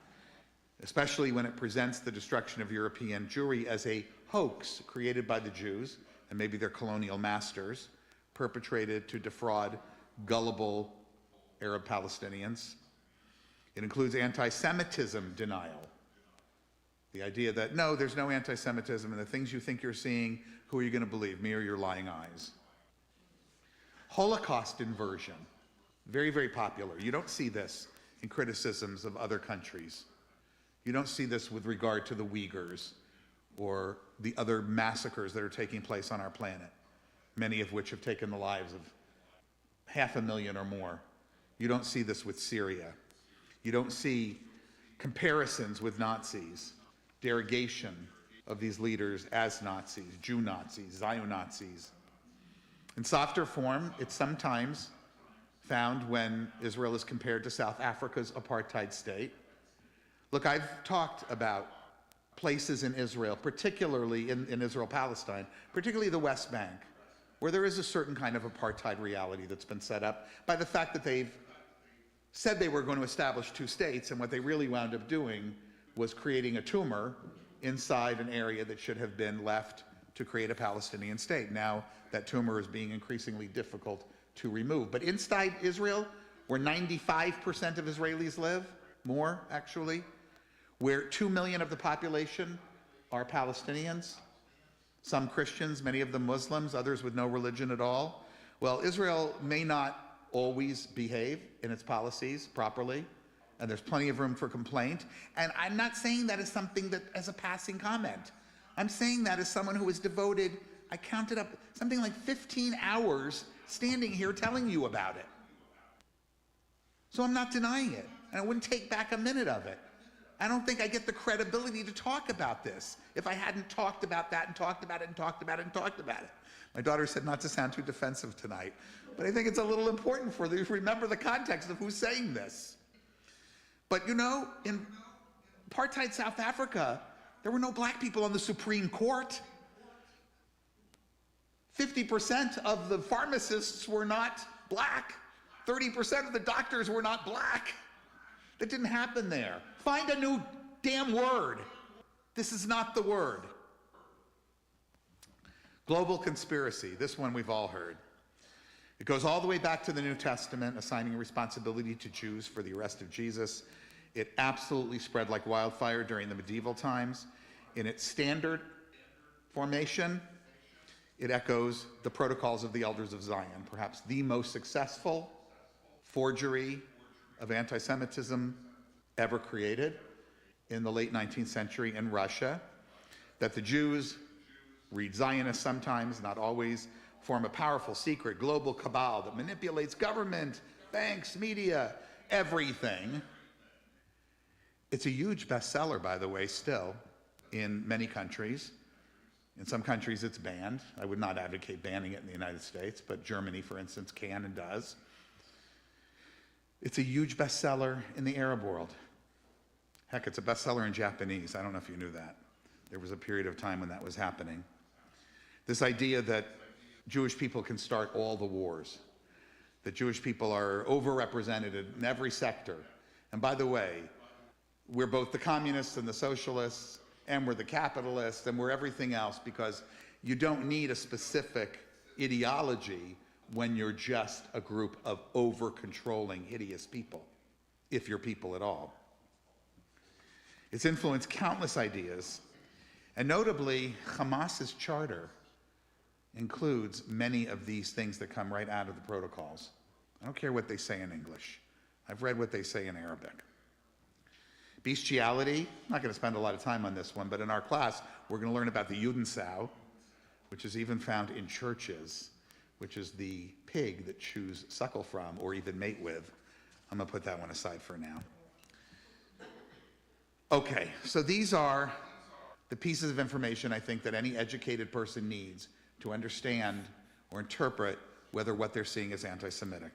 especially when it presents the destruction of European Jewry as a hoax created by the Jews and maybe their colonial masters, perpetrated to defraud gullible Arab Palestinians. It includes anti-Semitism denial. The idea that, no, there's no anti-Semitism, and the things you think you're seeing, who are you going to believe, me or your lying eyes? Holocaust inversion, very, very popular. You don't see this in criticisms of other countries. You don't see this with regard to the Uyghurs or the other massacres that are taking place on our planet, many of which have taken the lives of 500,000 or more. You don't see this with Syria. You don't see comparisons with Nazis, derogation of these leaders as Nazis, Jew Nazis, Zion Nazis. In softer form, it's sometimes found when Israel is compared to South Africa's apartheid state. Look, I've talked about places in Israel, particularly in Israel-Palestine, particularly the West Bank, where there is a certain kind of apartheid reality that's been set up by the fact that they've said they were going to establish two states, and what they really wound up doing was creating a tumor inside an area that should have been left to create a Palestinian state. Now that tumor is being increasingly difficult to remove. But inside Israel, where 95% of Israelis live, more actually, where 2 million of the population are Palestinians, some Christians, many of them Muslims, others with no religion at all. Well, Israel may not always behave in its policies properly, and there's plenty of room for complaint. And I'm not saying that as something that as a passing comment. I'm saying that as someone who has devoted, I counted up, something like 15 hours standing here telling you about it. So I'm not denying it, and I wouldn't take back a minute of it. I don't think I get the credibility to talk about this if I hadn't talked about that and talked about it and talked about it and talked about it. My daughter said not to sound too defensive tonight, but I think it's a little important for you to remember the context of who's saying this. But you know, in apartheid South Africa, there were no black people on the Supreme Court. 50% of the pharmacists were not black. 30% of the doctors were not black. That didn't happen there. Find a new damn word. This is not the word. Global conspiracy, this one we've all heard. It goes all the way back to the New Testament, assigning responsibility to Jews for the arrest of Jesus. It absolutely spread like wildfire during the medieval times. In its standard formation, it echoes the protocols of the Elders of Zion, perhaps the most successful forgery of anti-Semitism ever created in the late 19th century in Russia, that the Jews, read Zionists sometimes, not always, form a powerful secret global cabal that manipulates government, banks, media, everything. It's a huge bestseller, by the way, still in many countries. In some countries it's banned. I would not advocate banning it in the United States, but Germany, for instance, can and does. It's a huge bestseller in the Arab world. Heck, it's a bestseller in Japanese. I don't know if you knew that. There was a period of time when that was happening. This idea that Jewish people can start all the wars, that Jewish people are overrepresented in every sector. And by the way, we're both the communists and the socialists, and we're the capitalists, and we're everything else, because you don't need a specific ideology when you're just a group of over-controlling, hideous people, if you're people at all. It's influenced countless ideas, and notably, Hamas's charter includes many of these things that come right out of the protocols. I don't care what they say in English. I've read what they say in Arabic. Bestiality, I'm not going to spend a lot of time on this one, but in our class, we're going to learn about the Judensau, which is even found in churches, which is the pig that Jews suckle from or even mate with. I'm going to put that one aside for now. Okay, so these are the pieces of information I think that any educated person needs to understand or interpret whether what they're seeing is anti-Semitic.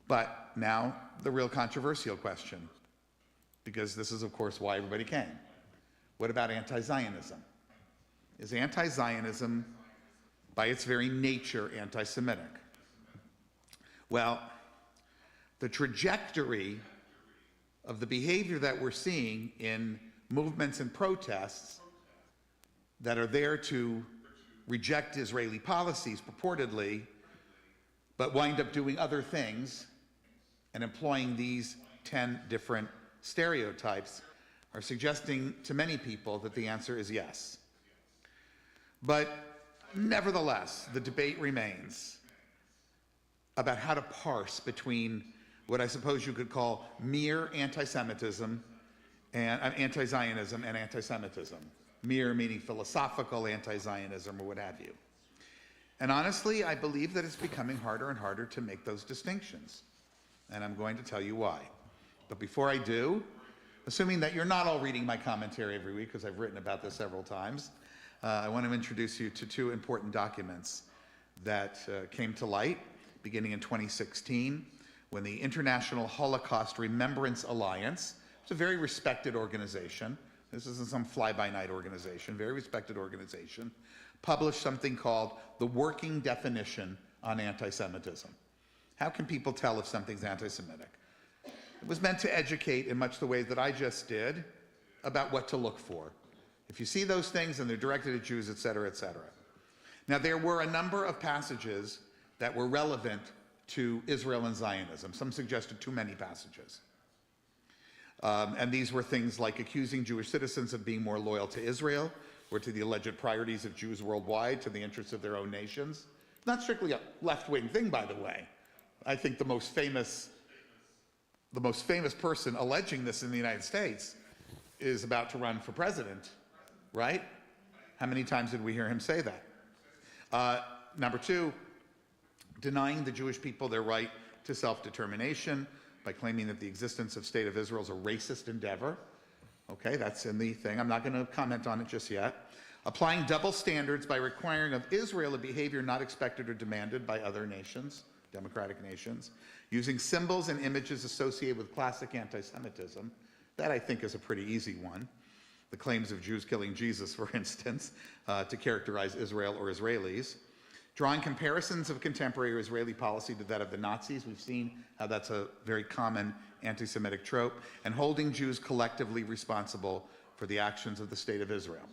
But now, the real controversial question, because this is, of course, why everybody came. What about anti-Zionism? Is anti-Zionism, by its very nature, anti-Semitic? Well, the trajectory of the behavior that we're seeing in movements and protests that are there to reject Israeli policies purportedly, but wind up doing other things and employing these 10 different stereotypes, are suggesting to many people that the answer is yes. But nevertheless, the debate remains about how to parse between what I suppose you could call mere anti-Semitism and anti-Zionism and anti-Semitism. Mere meaning philosophical anti-Zionism or what have you. And honestly, I believe that it's becoming harder and harder to make those distinctions. And I'm going to tell you why. But before I do, assuming that you're not all reading my commentary every week, because I've written about this several times, I want to introduce you to two important documents that came to light beginning in 2016, when the International Holocaust Remembrance Alliance, it's a very respected organization, this isn't some fly-by-night organization, very respected organization, published something called the Working Definition on Anti-Semitism. How can people tell if something's anti-Semitic? It was meant to educate in much the way that I just did about what to look for. If you see those things and they're directed at Jews, et cetera, et cetera. Now, there were a number of passages that were relevant to Israel and Zionism. Some suggested too many passages. And these were things like accusing Jewish citizens of being more loyal to Israel or to the alleged priorities of Jews worldwide, to the interests of their own nations. Not strictly a left-wing thing, by the way. I think the most famous person alleging this in the United States is about to run for president, right? How many times did we hear him say that? Number two, denying the Jewish people their right to self-determination by claiming that the existence of State of Israel is a racist endeavor. Okay, that's in the thing. I'm not going to comment on it just yet. Applying double standards by requiring of Israel a behavior not expected or demanded by other nations, democratic nations. Using symbols and images associated with classic anti-Semitism. That, I think, is a pretty easy one. The claims of Jews killing Jesus, for instance, to characterize Israel or Israelis. Drawing comparisons of contemporary Israeli policy to that of the Nazis. We've seen how that's a very common anti-Semitic trope. And holding Jews collectively responsible for the actions of the State of Israel.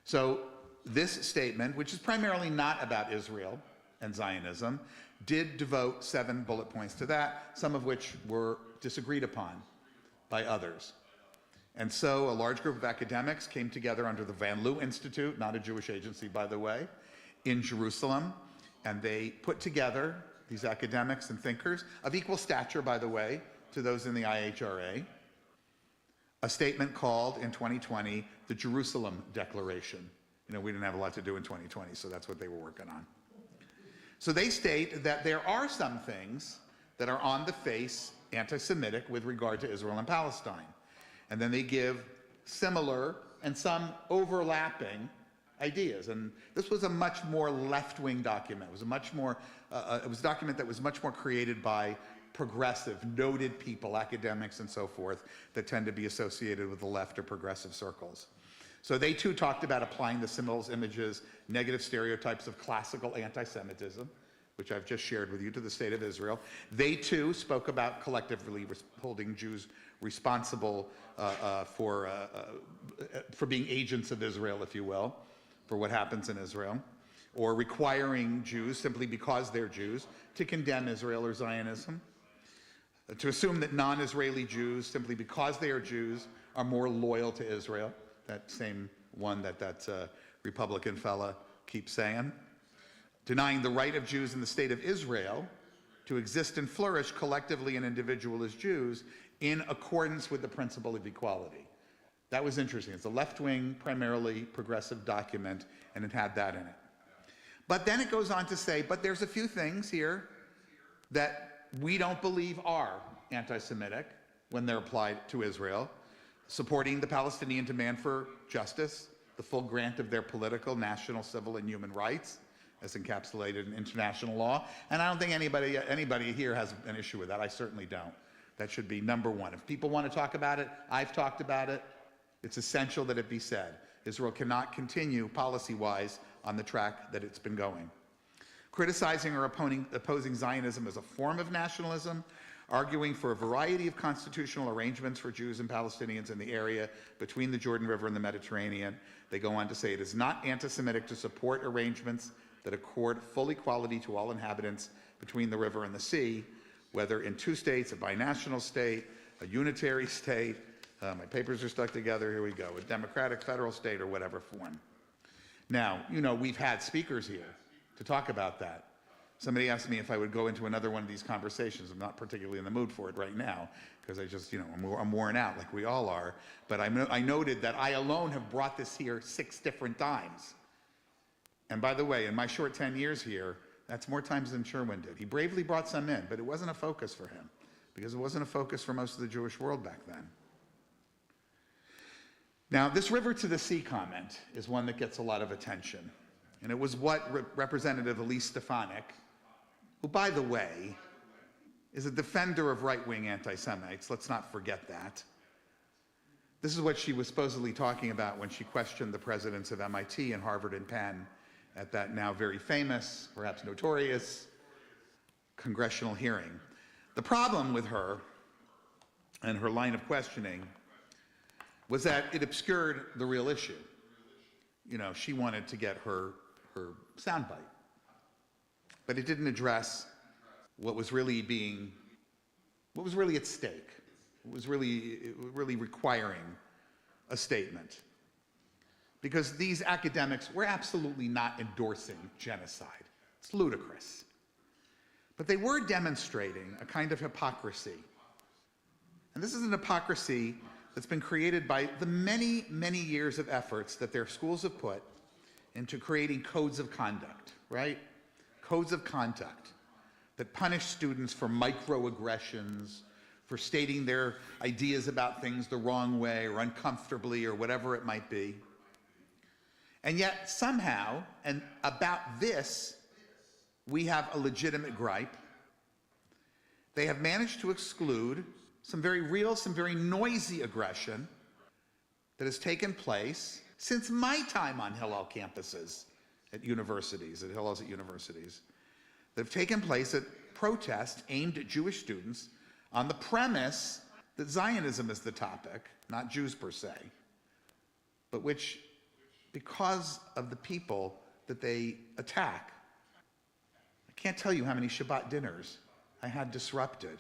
So this statement, which is primarily not about Israel and Zionism, did devote 7 bullet points to that, some of which were disagreed upon by others. And so a large group of academics came together under the Van Leeuw Institute, not a Jewish agency, by the way, in Jerusalem, and they put together, these academics and thinkers, of equal stature, by the way, to those in the IHRA, a statement called, in 2020, the Jerusalem Declaration. You know, we didn't have a lot to do in 2020, so that's what they were working on. So they state that there are some things that are on the face anti-Semitic with regard to Israel and Palestine. And then they give similar and some overlapping ideas. And this was a much more left-wing document. It was a much more, it was a document that was much more created by progressive, noted people, academics and so forth, that tend to be associated with the left or progressive circles. So they too talked about applying the symbols, images, negative stereotypes of classical anti-Semitism, which I've just shared with you, to the State of Israel. They too spoke about collectively holding Jews responsible for being agents of Israel, if you will, for what happens in Israel, or requiring Jews, simply because they're Jews, to condemn Israel or Zionism, to assume that non-Israeli Jews, simply because they are Jews, are more loyal to Israel, that same one that Republican fella keeps saying, denying the right of Jews in the State of Israel to exist and flourish collectively and individually as Jews in accordance with the principle of equality. That was interesting. It's a left-wing, primarily progressive document, and it had that in it. But then it goes on to say, but there's a few things here that we don't believe are anti-Semitic when they're applied to Israel. Supporting the Palestinian demand for justice, the full grant of their political, national, civil, and human rights, as encapsulated in international law. And I don't think anybody here has an issue with that. I certainly don't. That should be number one. If people want to talk about it, I've talked about it. It's essential that it be said. Israel cannot continue policy-wise on the track that it's been going. Criticizing or opposing Zionism as a form of nationalism, arguing for a variety of constitutional arrangements for Jews and Palestinians in the area between the Jordan River and the Mediterranean. They go on to say it is not anti-Semitic to support arrangements that accord full equality to all inhabitants between the river and the sea, whether in 2 states, a binational state, a unitary state, my papers are stuck together, here we go, a democratic federal state or whatever form. Now, you know, we've had speakers here to talk about that. Somebody asked me if I would go into another one of these conversations. I'm not particularly in the mood for it right now, because I just, you know, I'm worn out like we all are. But I noted that I alone have brought this here 6 different times. And by the way, in my short 10 years here, that's more times than Sherwin did. He bravely brought some in, but it wasn't a focus for him, because it wasn't a focus for most of the Jewish world back then. Now, this river to the sea comment is one that gets a lot of attention. And it was what Representative Elise Stefanik who, by the way, is a defender of right-wing anti-Semites. Let's not forget that. This is what she was supposedly talking about when she questioned the presidents of MIT and Harvard and Penn at that now very famous, perhaps notorious, congressional hearing. The problem with her and her line of questioning was that it obscured the real issue. You know, she wanted to get her soundbite, but it didn't address what was really at stake. It was really requiring a statement. Because these academics were absolutely not endorsing genocide. It's ludicrous. But they were demonstrating a kind of hypocrisy. And this is an hypocrisy that's been created by the many, many years of efforts that their schools have put into creating codes of conduct, right? Codes of conduct that punish students for microaggressions, for stating their ideas about things the wrong way or uncomfortably or whatever it might be. And yet somehow, and about this, we have a legitimate gripe. They have managed to exclude some very real, some very noisy aggression that has taken place since my time on Hillel campuses at universities, at Hillels at universities, that have taken place at protests aimed at Jewish students on the premise that Zionism is the topic, not Jews per se, but which, because of the people that they attack, I can't tell you how many Shabbat dinners I had disrupted.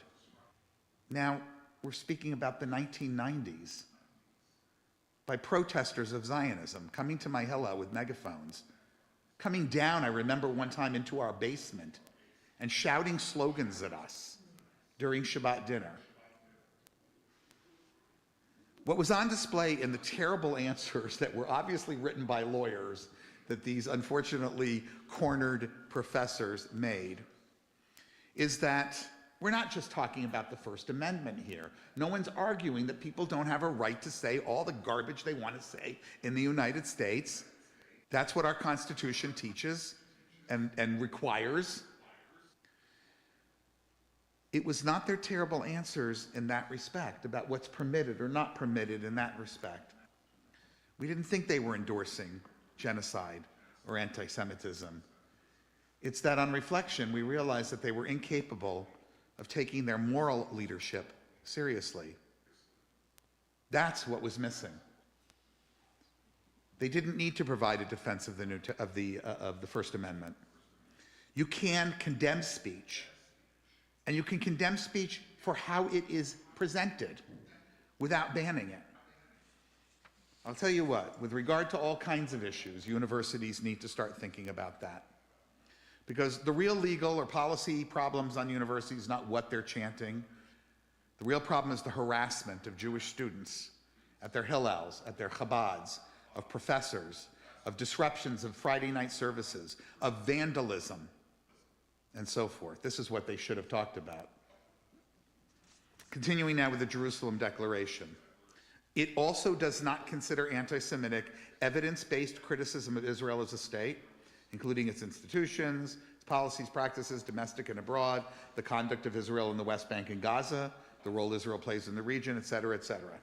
Now, we're speaking about the 1990s, by protesters of Zionism coming to my Hillel with megaphones, coming down, I remember one time, into our basement and shouting slogans at us during Shabbat dinner. What was on display in the terrible answers that were obviously written by lawyers that these unfortunately cornered professors made is that we're not just talking about the First Amendment here. No one's arguing that people don't have a right to say all the garbage they want to say in the United States. That's what our Constitution teaches and requires. It was not their terrible answers in that respect about what's permitted or not permitted in that respect. We didn't think they were endorsing genocide or anti-Semitism. It's that on reflection, we realized that they were incapable of taking their moral leadership seriously. That's what was missing. They didn't need to provide a defense of the First Amendment. You can condemn speech, and you can condemn speech for how it is presented without banning it. I'll tell you what, with regard to all kinds of issues, universities need to start thinking about that. Because the real legal or policy problems on universities is not what they're chanting. The real problem is the harassment of Jewish students at their Hillels, at their Chabads, of professors, of disruptions of Friday night services, of vandalism, and so forth. This is what they should have talked about. Continuing now with the Jerusalem Declaration. It also does not consider anti-Semitic evidence-based criticism of Israel as a state, including its institutions, its policies, practices, domestic and abroad, the conduct of Israel in the West Bank and Gaza, the role Israel plays in the region, et cetera, et cetera.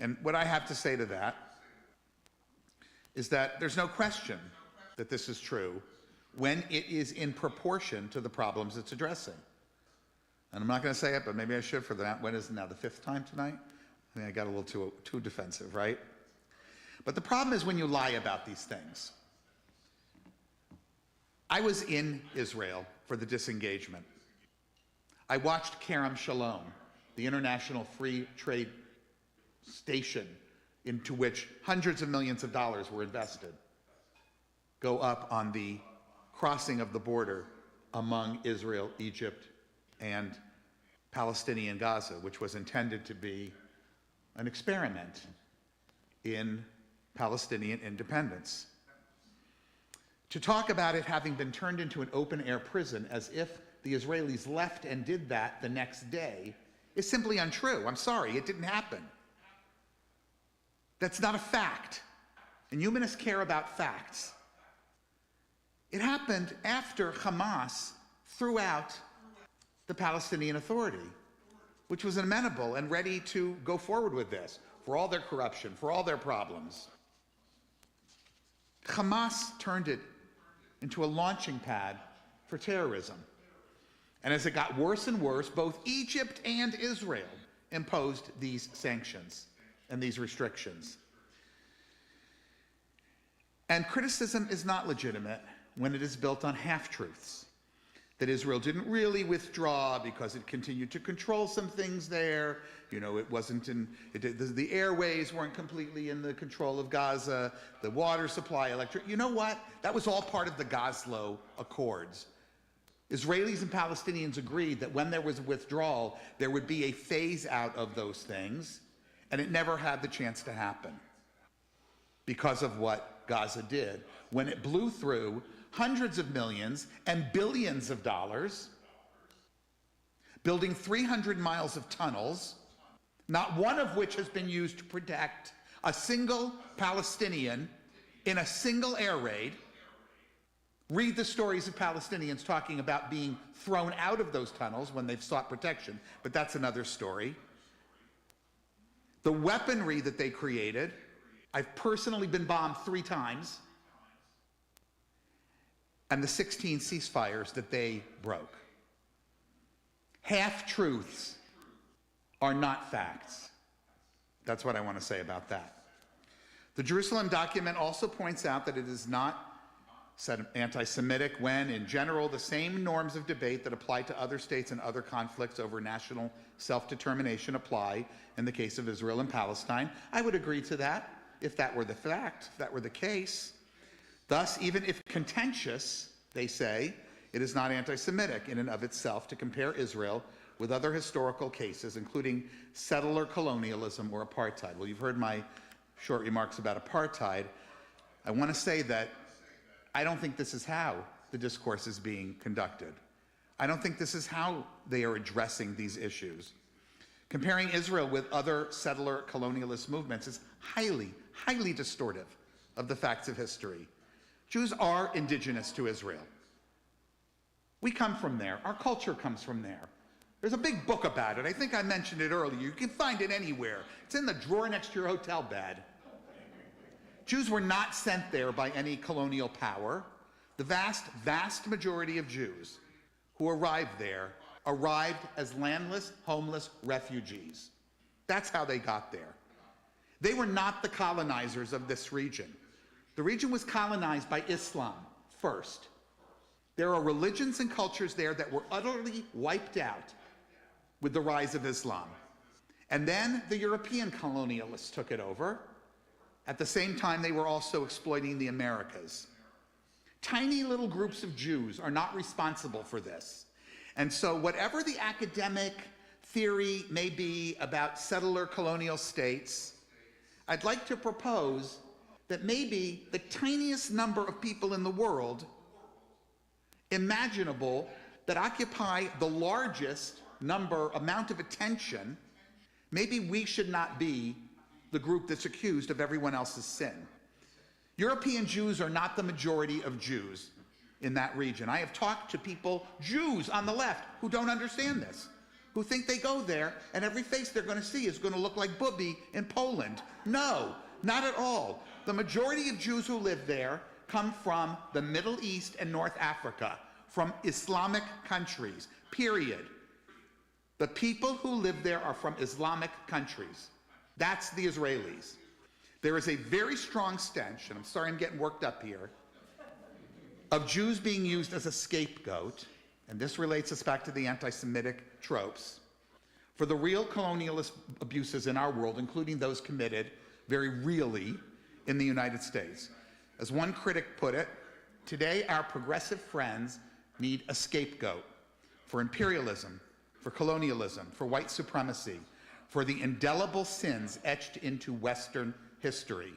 And what I have to say to that is that there's no question that this is true when it is in proportion to the problems it's addressing. And I'm not going to say it, but maybe I should for that. When is it now, the fifth time tonight? I think I got a little too defensive, right? But the problem is when you lie about these things. I was in Israel for the disengagement. I watched Kerem Shalom, the international free trade station into which hundreds of millions of dollars were invested, go up on the crossing of the border among Israel, Egypt, and Palestinian Gaza, which was intended to be an experiment in Palestinian independence. To talk about it having been turned into an open-air prison as if the Israelis left and did that the next day is simply untrue. I'm sorry, it didn't happen. That's not a fact. And humanists care about facts. It happened after Hamas threw out the Palestinian Authority, which was amenable and ready to go forward with this for all their corruption, for all their problems. Hamas turned it into a launching pad for terrorism. And as it got worse and worse, both Egypt and Israel imposed these sanctions and these restrictions. And criticism is not legitimate when it is built on half-truths. That Israel didn't really withdraw because it continued to control some things there. You know, it wasn't in, the airways weren't completely in the control of Gaza, the water supply, you know what? That was all part of the Oslo Accords. Israelis and Palestinians agreed that when there was a withdrawal, there would be a phase out of those things, and it never had the chance to happen because of what Gaza did. When it blew through hundreds of millions and billions of dollars, building 300 miles of tunnels, not one of which has been used to protect a single Palestinian in a single air raid. Read the stories of Palestinians talking about being thrown out of those tunnels when they've sought protection, but that's another story. The weaponry that they created, I've personally been bombed 3 times, and the 16 ceasefires that they broke. Half-truths are not facts. That's what I want to say about that. The Jerusalem document also points out that it is not anti-Semitic when, in general, the same norms of debate that apply to other states and other conflicts over national self-determination apply in the case of Israel and Palestine. I would agree to that if that were the fact, if that were the case. Thus, even if contentious, they say, it is not anti-Semitic in and of itself to compare Israel with other historical cases, including settler colonialism or apartheid. Well, you've heard my short remarks about apartheid. I want to say that I don't think this is how the discourse is being conducted. I don't think this is how they are addressing these issues. Comparing Israel with other settler colonialist movements is highly, highly distortive of the facts of history. Jews are indigenous to Israel. We come from there. Our culture comes from there. There's a big book about it. I think I mentioned it earlier. You can find it anywhere. It's in the drawer next to your hotel bed. Jews were not sent there by any colonial power. The vast, vast majority of Jews who arrived there arrived as landless, homeless refugees. That's how they got there. They were not the colonizers of this region. The region was colonized by Islam first. There are religions and cultures there that were utterly wiped out with the rise of Islam. And then the European colonialists took it over. At the same time, they were also exploiting the Americas. Tiny little groups of Jews are not responsible for this. And so whatever the academic theory may be about settler colonial states, I'd like to propose that maybe the tiniest number of people in the world imaginable that occupy the largest amount of attention, maybe we should not be the group that's accused of everyone else's sin. European Jews are not the majority of Jews in that region. I have talked to people, Jews on the left, who don't understand this, who think they go there and every face they're going to see is going to look like Bubi in Poland. No, not at all. The majority of Jews who live there come from the Middle East and North Africa, from Islamic countries, period. The people who live there are from Islamic countries. That's the Israelis. There is a very strong stench, and I'm sorry I'm getting worked up here, of Jews being used as a scapegoat, and this relates us back to the anti-Semitic tropes, for the real colonialist abuses in our world, including those committed very really in the United States. As one critic put it, today our progressive friends need a scapegoat for imperialism, for colonialism, for white supremacy, for the indelible sins etched into Western history.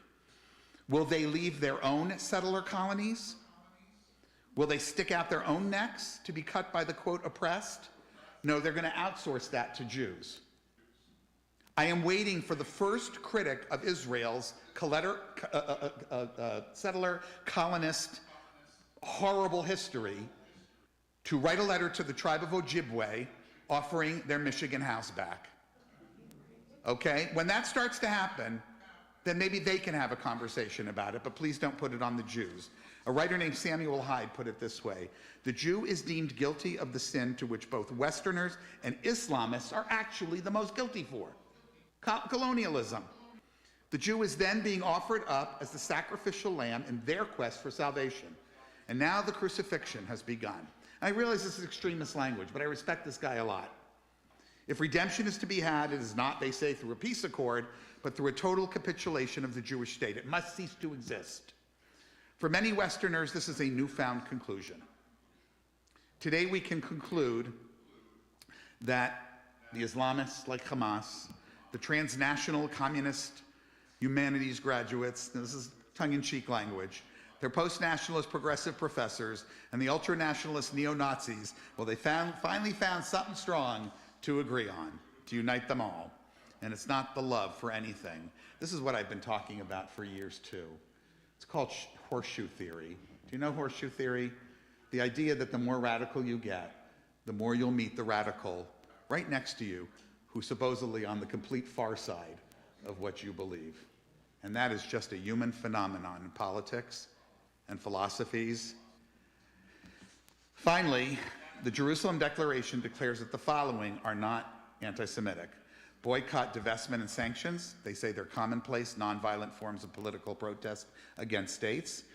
Will they leave their own settler colonies? Will they stick out their own necks to be cut by the, quote, oppressed? No, they're going to outsource that to Jews. I am waiting for the first critic of Israel's settler colonist horrible history to write a letter to the tribe of Ojibwe offering their Michigan house back. Okay? When that starts to happen, then maybe they can have a conversation about it, but please don't put it on the Jews. A writer named Samuel Hyde put it this way: the Jew is deemed guilty of the sin to which both Westerners and Islamists are actually the most guilty for, colonialism. The Jew is then being offered up as the sacrificial lamb in their quest for salvation. And now the crucifixion has begun. I realize this is extremist language, but I respect this guy a lot. If redemption is to be had, it is not, they say, through a peace accord, but through a total capitulation of the Jewish state. It must cease to exist. For many Westerners, this is a newfound conclusion. Today we can conclude that the Islamists like Hamas, the transnational communist humanities graduates, this is tongue-in-cheek language, their post-nationalist progressive professors, and the ultra-nationalist neo-Nazis, well, they finally found something strong to agree on, to unite them all. And it's not the love for anything. This is what I've been talking about for years, too. It's called horseshoe theory. Do you know horseshoe theory? The idea that the more radical you get, the more you'll meet the radical right next to you, who's supposedly on the complete far side of what you believe. And that is just a human phenomenon in politics and philosophies. Finally, the Jerusalem Declaration declares that the following are not anti-Semitic: boycott, divestment, and sanctions. They say they're commonplace, nonviolent forms of political protest against states.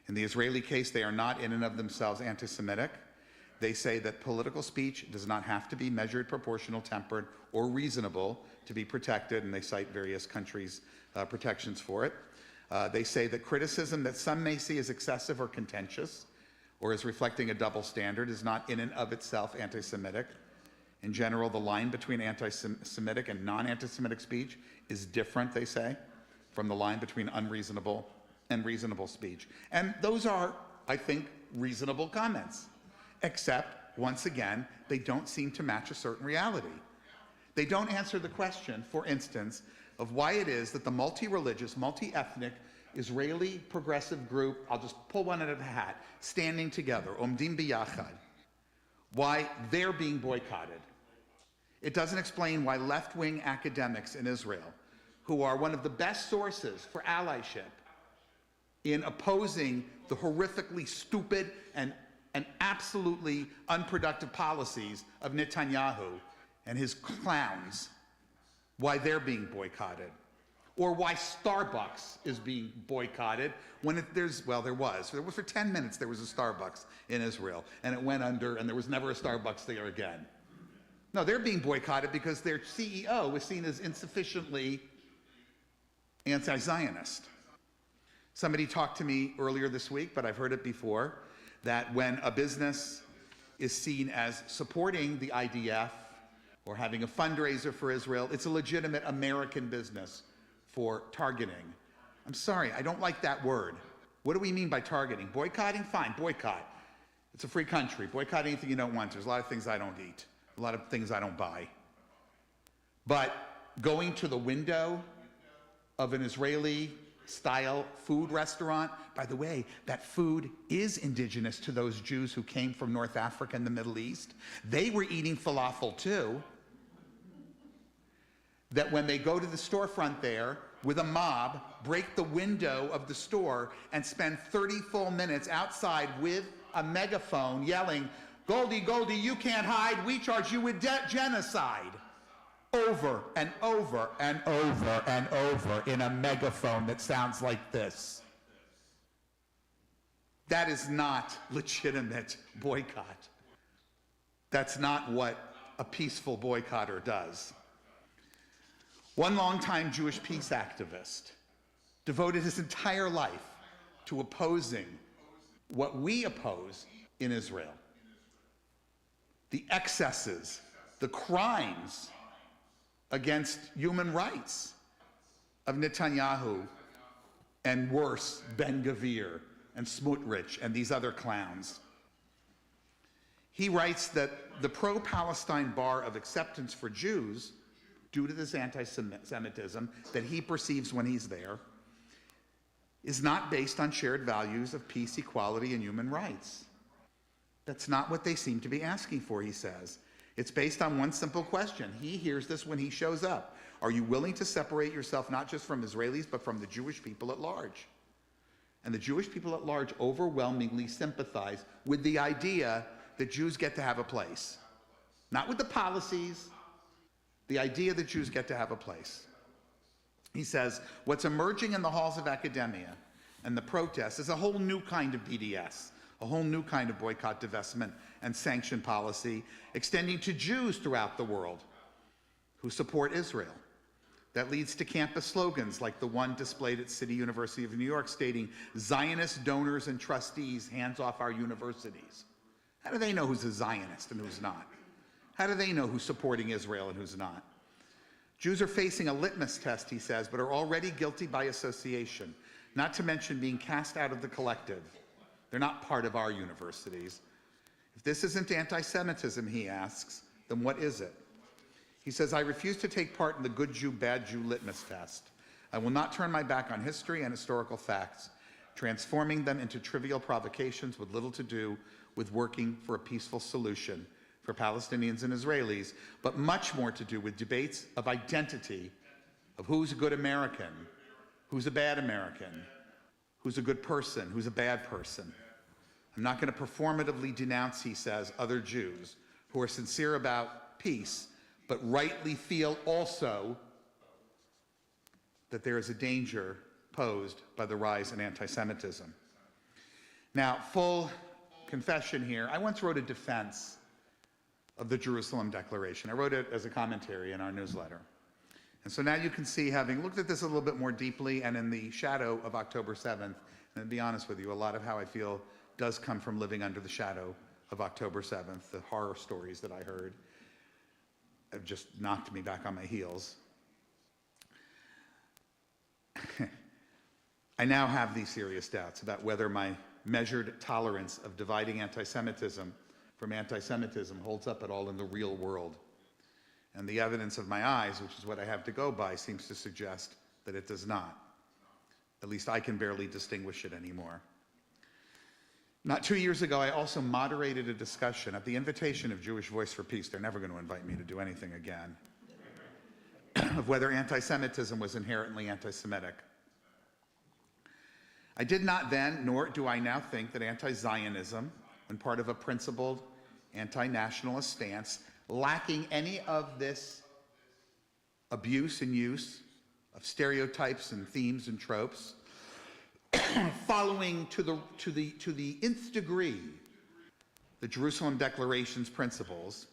In the Israeli case, they are not in and of themselves anti-Semitic. They say that political speech does not have to be measured, proportional, tempered, or reasonable to be protected, and they cite various countries' protections for it. They say that criticism that some may see as excessive or contentious, or as reflecting a double standard, is not in and of itself anti-Semitic. In general, the line between anti-Semitic and non-anti-Semitic speech is different, they say, from the line between unreasonable and reasonable speech. And those are, I think, reasonable comments, except, once again, they don't seem to match a certain reality. They don't answer the question, for instance, of why it is that the multi-religious, multi-ethnic Israeli progressive group, I'll just pull one out of the hat, standing together, Omdim B'Yachad, why they're being boycotted. It doesn't explain why left-wing academics in Israel, who are one of the best sources for allyship in opposing the horrifically stupid and absolutely unproductive policies of Netanyahu and his clowns, why they're being boycotted. Or why Starbucks is being boycotted when there was for 10 minutes there was a Starbucks in Israel, and it went under, and there was never a Starbucks there again. No, they're being boycotted because their CEO was seen as insufficiently anti-Zionist. Somebody talked to me earlier this week, but I've heard it before, that when a business is seen as supporting the IDF or having a fundraiser for Israel, it's a legitimate American business for targeting. I'm sorry, I don't like that word. What do we mean by targeting? Boycotting? Fine, boycott. It's a free country. Boycott anything you don't want. There's a lot of things I don't eat, a lot of things I don't buy. But going to the window of an Israeli-style food restaurant, by the way, that food is indigenous to those Jews who came from North Africa and the Middle East. They were eating falafel too. That when they go to the storefront there with a mob, break the window of the store and spend 30 full minutes outside with a megaphone yelling, "Goldie, Goldie, you can't hide, we charge you with genocide." Over and over and over and over in a megaphone that sounds like this. That is not legitimate boycott. That's not what a peaceful boycotter does. One longtime Jewish peace activist devoted his entire life to opposing what we oppose in Israel. The excesses, the crimes against human rights of Netanyahu and worse, Ben-Gvir and Smotrich and these other clowns. He writes that the pro-Palestine bar of acceptance for Jews, due to this anti-Semitism that he perceives when he's there, is not based on shared values of peace, equality, and human rights. That's not what they seem to be asking for, he says. It's based on one simple question. He hears this when he shows up. Are you willing to separate yourself not just from Israelis, but from the Jewish people at large? And the Jewish people at large overwhelmingly sympathize with the idea that Jews get to have a place. Not with the policies, the idea that Jews get to have a place. He says, what's emerging in the halls of academia and the protests is a whole new kind of BDS, a whole new kind of boycott, divestment, and sanction policy extending to Jews throughout the world who support Israel. That leads to campus slogans like the one displayed at City University of New York stating, Zionist donors and trustees, hands off our universities. How do they know who's a Zionist and who's not? How do they know who's supporting Israel and who's not? Jews are facing a litmus test, he says, but are already guilty by association, not to mention being cast out of the collective. They're not part of our universities. If this isn't anti-Semitism, he asks, then what is it? He says, I refuse to take part in the good Jew, bad Jew litmus test. I will not turn my back on history and historical facts, transforming them into trivial provocations with little to do with working for a peaceful solution for Palestinians and Israelis, but much more to do with debates of identity, of who's a good American, who's a bad American, who's a good person, who's a bad person. I'm not going to performatively denounce, he says, other Jews who are sincere about peace, but rightly feel also that there is a danger posed by the rise in anti-Semitism. Now, full confession here, I once wrote a defense of the Jerusalem Declaration. I wrote it as a commentary in our newsletter. And so now you can see, having looked at this a little bit more deeply and in the shadow of October 7th, and to be honest with you, a lot of how I feel does come from living under the shadow of October 7th. The horror stories that I heard have just knocked me back on my heels. I now have these serious doubts about whether my measured tolerance of dividing anti-Semitism from anti-Semitism holds up at all in the real world. And the evidence of my eyes, which is what I have to go by, seems to suggest that it does not. At least I can barely distinguish it anymore. Not 2 years ago, I also moderated a discussion at the invitation of Jewish Voice for Peace. They're never going to invite me to do anything again. Of whether anti-Semitism was inherently anti-Semitic. I did not then, nor do I now think that anti-Zionism, when part of a principled anti-nationalist stance, lacking any of this abuse and use of stereotypes and themes and tropes, following to the nth degree the Jerusalem Declaration's principles,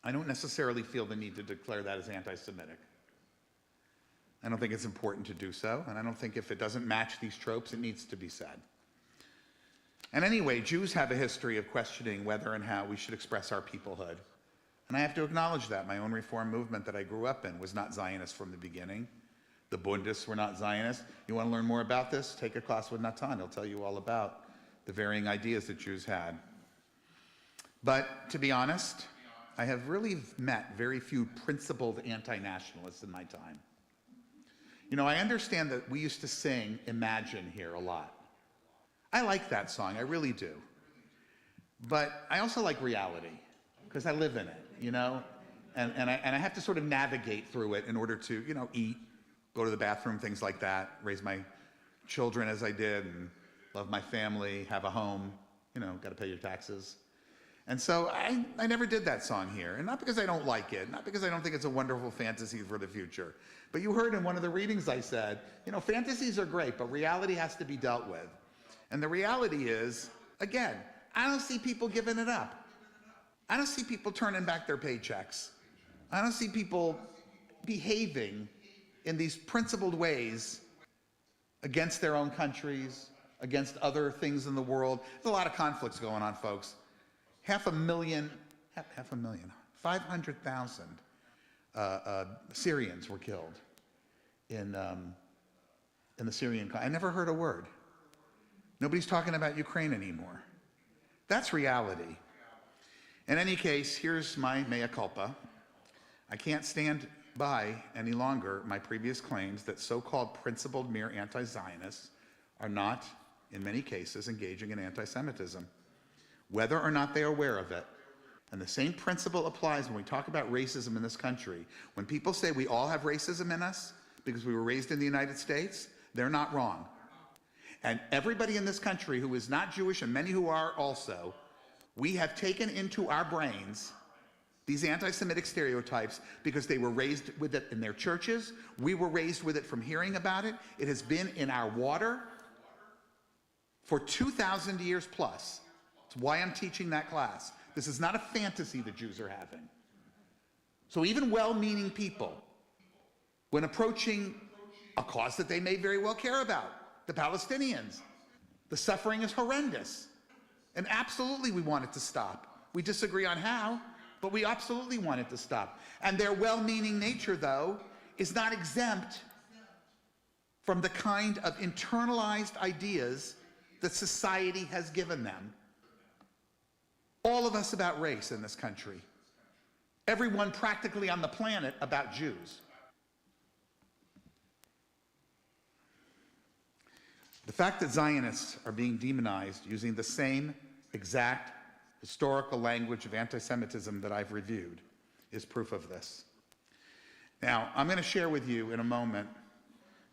I don't necessarily feel the need to declare that as anti-Semitic. I don't think it's important to do so, and I don't think if it doesn't match these tropes, it needs to be said. And anyway, Jews have a history of questioning whether and how we should express our peoplehood. And I have to acknowledge that. My own reform movement that I grew up in was not Zionist from the beginning. The Bundists were not Zionists. You want to learn more about this? Take a class with Natan. He'll tell you all about the varying ideas that Jews had. But to be honest, I have really met very few principled anti-nationalists in my time. You know, I understand that we used to sing Imagine here a lot. I like that song, I really do. But I also like reality, because I live in it, you know? And I have to sort of navigate through it in order to, you know, eat, go to the bathroom, things like that, raise my children as I did, and love my family, have a home, you know, got to pay your taxes. And so I never did that song here, and not because I don't like it, not because I don't think it's a wonderful fantasy for the future. But you heard in one of the readings I said, you know, fantasies are great, but reality has to be dealt with. And the reality is, again, I don't see people giving it up. I don't see people turning back their paychecks. I don't see people behaving in these principled ways against their own countries, against other things in the world. There's a lot of conflicts going on, folks. 500,000 Syrians were killed in the Syrian conflict. I never heard a word. Nobody's talking about Ukraine anymore. That's reality. In any case, here's my mea culpa. I can't stand by any longer my previous claims that so-called principled mere anti-Zionists are not, in many cases, engaging in anti-Semitism. whether or not they are aware of it. And the same principle applies when we talk about racism in this country. When people say we all have racism in us because we were raised in the United States, they're not wrong. And everybody in this country who is not Jewish, and many who are also, we have taken into our brains these anti-Semitic stereotypes because they were raised with it in their churches. We were raised with it from hearing about it. It has been in our water for 2,000 years plus. That's why I'm teaching that class. This is not a fantasy the Jews are having. So even well-meaning people, when approaching a cause that they may very well care about, the Palestinians, the suffering is horrendous. And absolutely we want it to stop. We disagree on how, but we absolutely want it to stop. And their well-meaning nature, though, is not exempt from the kind of internalized ideas that society has given them. All of us about race in this country. Everyone practically on the planet about Jews. The fact that Zionists are being demonized using the same exact historical language of anti-Semitism that I've reviewed is proof of this. Now, I'm going to share with you in a moment,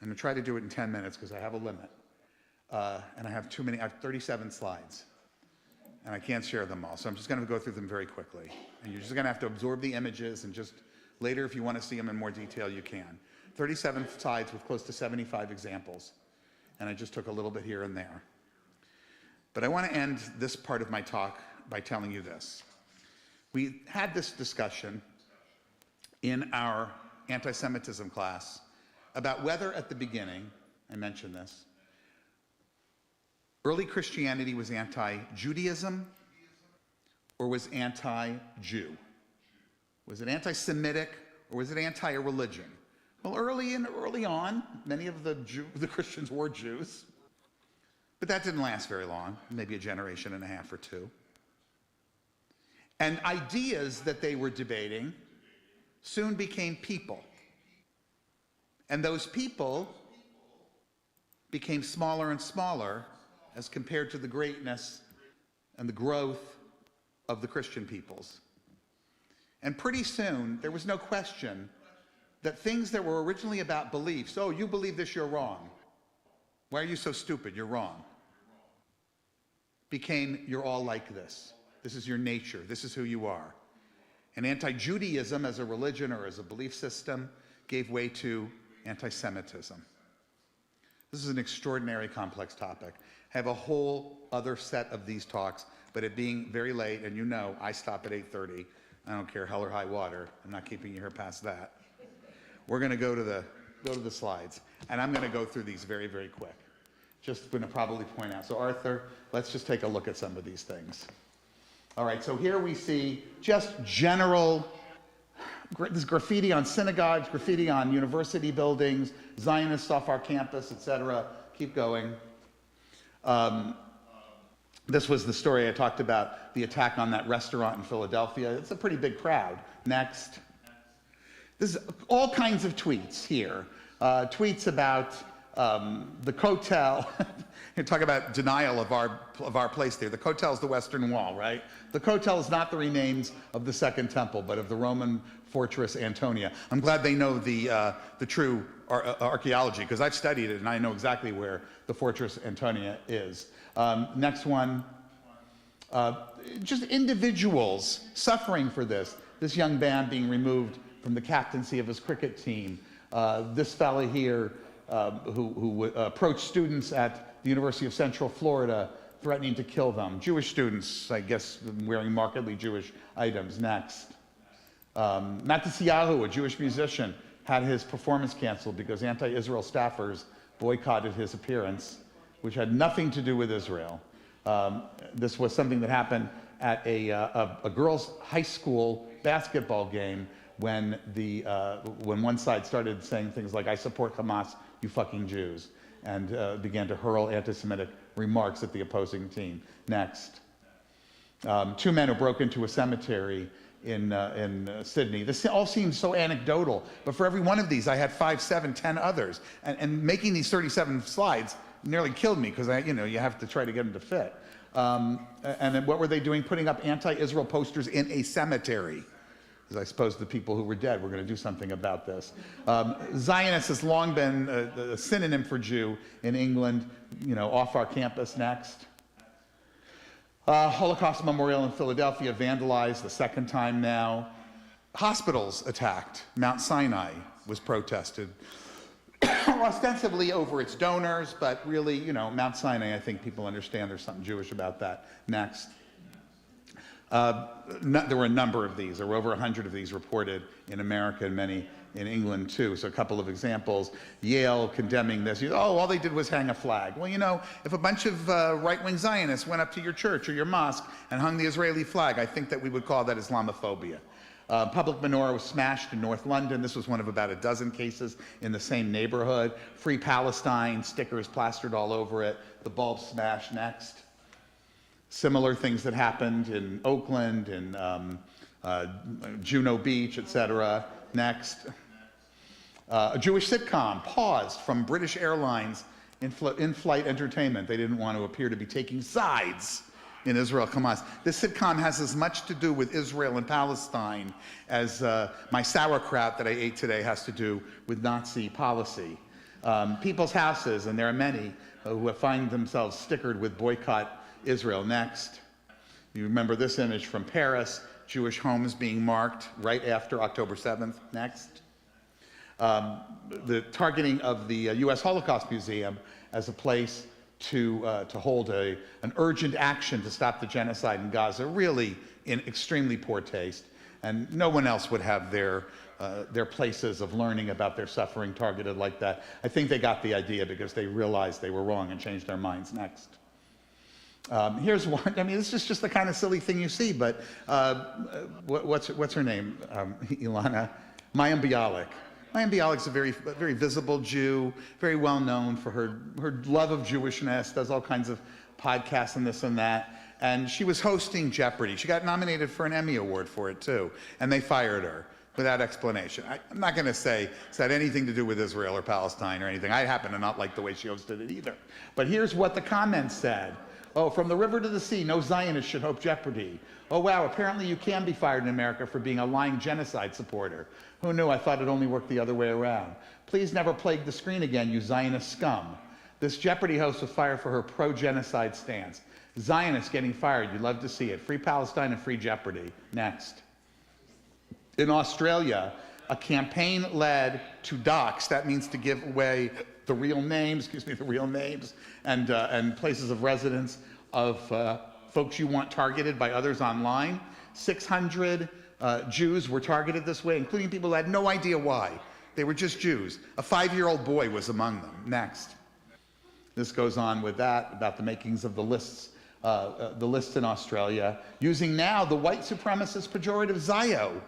I'm going to try to do it in 10 minutes because I have a limit, and I have too many, I have 37 slides, and I can't share them all, so I'm just going to go through them very quickly. And you're just going to have to absorb the images, and just later, if you want to see them in more detail, you can. 37 slides with close to 75 examples, and I just took a little bit here and there. But I want to end this part of my talk by telling you this. We had this discussion in our anti-Semitism class about whether at the beginning, I mentioned this, early Christianity was anti-Judaism or was anti-Jew. Was it anti-Semitic or was it anti-religion? Well, early on, many of the Christians were Jews, but that didn't last very long, maybe a generation and a half or two. And ideas that they were debating soon became people. And those people became smaller and smaller as compared to the greatness and the growth of the Christian peoples. And pretty soon, there was no question that things that were originally about beliefs, oh, you believe this, you're wrong. Why are you so stupid? You're wrong. Became, you're all like this. This is your nature. This is who you are. And anti-Judaism as a religion or as a belief system gave way to anti-Semitism. This is an extraordinary complex topic. I have a whole other set of these talks, but it being very late, and you know I stop at 8:30. I don't care hell or high water. I'm not keeping you here past that. We're going to go to the slides, and I'm going to go through these very, very quick. Just going to probably point out. So Arthur, let's just take a look at some of these things. All right, so here we see just general, this graffiti on synagogues, graffiti on university buildings, Zionists off our campus, etc. Keep going. This was the story I talked about, the attack on that restaurant in Philadelphia. It's a pretty big crowd. Next. This is all kinds of tweets here. Tweets about the Kotel. You talk about denial of our place there. The Kotel is the Western Wall, right? The Kotel is not the remains of the Second Temple, but of the Roman fortress Antonia. I'm glad they know the true archaeology, because I've studied it and I know exactly where the fortress Antonia is. Next one. Just individuals suffering for this. This young man being removed from the captaincy of his cricket team. This fella here who approached students at the University of Central Florida, threatening to kill them. Jewish students, I guess, wearing markedly Jewish items. Next. Matisyahu, a Jewish musician, had his performance canceled because anti-Israel staffers boycotted his appearance, which had nothing to do with Israel. This was something that happened at a girls' high school basketball game when one side started saying things like, I support Hamas, you fucking Jews, and began to hurl anti-Semitic remarks at the opposing team. Next. Two men who broke into a cemetery in Sydney. This all seems so anecdotal, but for every one of these, I had 5, 7, 10 others. And making these 37 slides nearly killed me, because you have to try to get them to fit. And then what were they doing? Putting up anti-Israel posters in a cemetery. Because I suppose the people who were dead were going to do something about this. Zionist has long been a synonym for Jew in England, off our campus. Next. Holocaust Memorial in Philadelphia vandalized the second time now. Hospitals attacked. Mount Sinai was protested. Ostensibly over its donors, but really, Mount Sinai, I think people understand there's something Jewish about that. Next. There were a number of these. There were over 100 of these reported in America and many in England too. So a couple of examples. Yale condemning this. All they did was hang a flag. Well, if a bunch of right-wing Zionists went up to your church or your mosque and hung the Israeli flag, I think that we would call that Islamophobia. Public menorah was smashed in North London. This was one of about a dozen cases in the same neighborhood. Free Palestine, stickers plastered all over it. The bulb smashed. Next. Similar things that happened in Oakland, in Juno Beach, etc. Next. A Jewish sitcom paused from British Airlines in-flight entertainment. They didn't want to appear to be taking sides in Israel-Hamas. This sitcom has as much to do with Israel and Palestine as my sauerkraut that I ate today has to do with Nazi policy. People's houses, and there are many who find themselves stickered with boycott Israel. Next. You remember this image from Paris, Jewish homes being marked right after October 7th. Next. The targeting of the U.S. Holocaust Museum as a place to hold an urgent action to stop the genocide in Gaza, really in extremely poor taste. And no one else would have their places of learning about their suffering targeted like that. I think they got the idea because they realized they were wrong and changed their minds. Next. Here's one. I mean, this is just the kind of silly thing you see, but what's her name? Ilana? Mayim Bialik. Mayim Bialik's a very visible Jew, very well known for her love of Jewishness, does all kinds of podcasts and this and that. And she was hosting Jeopardy. She got nominated for an Emmy Award for it too, and they fired her without explanation. I'm not going to say it's had anything to do with Israel or Palestine or anything. I happen to not like the way she hosted it either. But here's what the comments said. Oh, from the river to the sea, no Zionist should hope Jeopardy. Oh, wow, apparently you can be fired in America for being a lying genocide supporter. Who knew? I thought it only worked the other way around. Please never plague the screen again, you Zionist scum. This Jeopardy host was fired for her pro-genocide stance. Zionists getting fired, you'd love to see it. Free Palestine and free Jeopardy. Next. In Australia, a campaign led to dox, that means to give away the real names, and places of residence of folks you want targeted by others online. 600 Jews were targeted this way, including people who had no idea why. They were just Jews. A 5-year-old boy was among them. Next. This goes on with that, about the makings of the lists in Australia, using now the white supremacist pejorative Zio,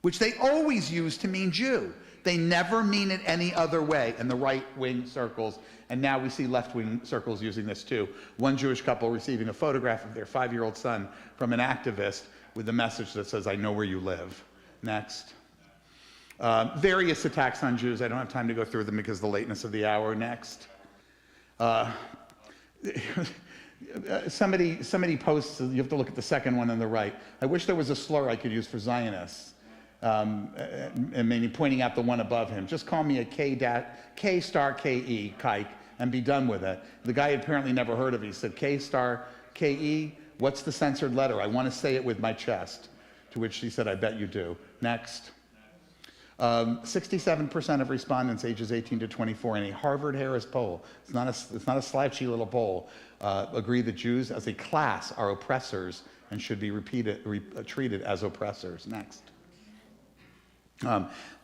which they always use to mean Jew. They never mean it any other way in the right-wing circles, and now we see left-wing circles using this too. One Jewish couple receiving a photograph of their 5-year-old son from an activist with a message that says, I know where you live. Next. Various attacks on Jews. I don't have time to go through them because of the lateness of the hour. Next. Somebody posts, you have to look at the second one on the right. I wish there was a slur I could use for Zionists. And maybe pointing out the one above him. Just call me a K star K-E, kike, and be done with it. The guy had apparently never heard of it. He said, K star K-E, what's the censored letter? I want to say it with my chest. To which she said, I bet you do. Next. 67% of respondents ages 18 to 24 in a Harvard-Harris poll, it's not a slouchy little poll, agree that Jews as a class are oppressors and should be treated as oppressors. Next.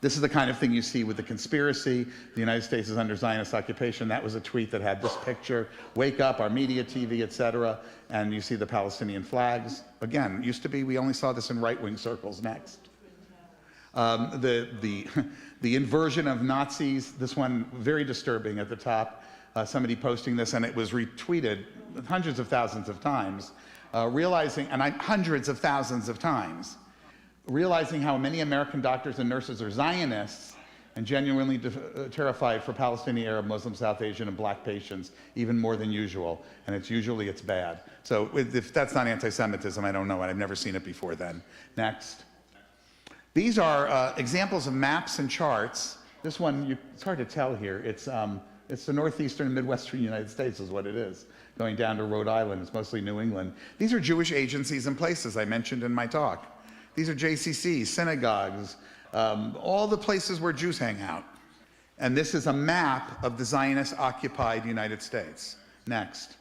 This is the kind of thing you see with the conspiracy. The United States is under Zionist occupation. That was a tweet that had this picture. Wake up, our media, TV, etc. And you see the Palestinian flags. Again, it used to be we only saw this in right-wing circles. Next. The inversion of Nazis, this one very disturbing at the top. Somebody posting this, and it was retweeted hundreds of thousands of times, hundreds of thousands of times. Realizing how many American doctors and nurses are Zionists and genuinely terrified for Palestinian, Arab, Muslim, South Asian, and black patients, even more than usual, and it's bad. So if that's not anti-Semitism, I don't know it. I've never seen it before then. Next. These are examples of maps and charts. This one, it's hard to tell here. It's the northeastern and midwestern United States is what it is, going down to Rhode Island. It's mostly New England. These are Jewish agencies and places I mentioned in my talk. These are JCCs, synagogues, all the places where Jews hang out. And this is a map of the Zionist-occupied United States. Next.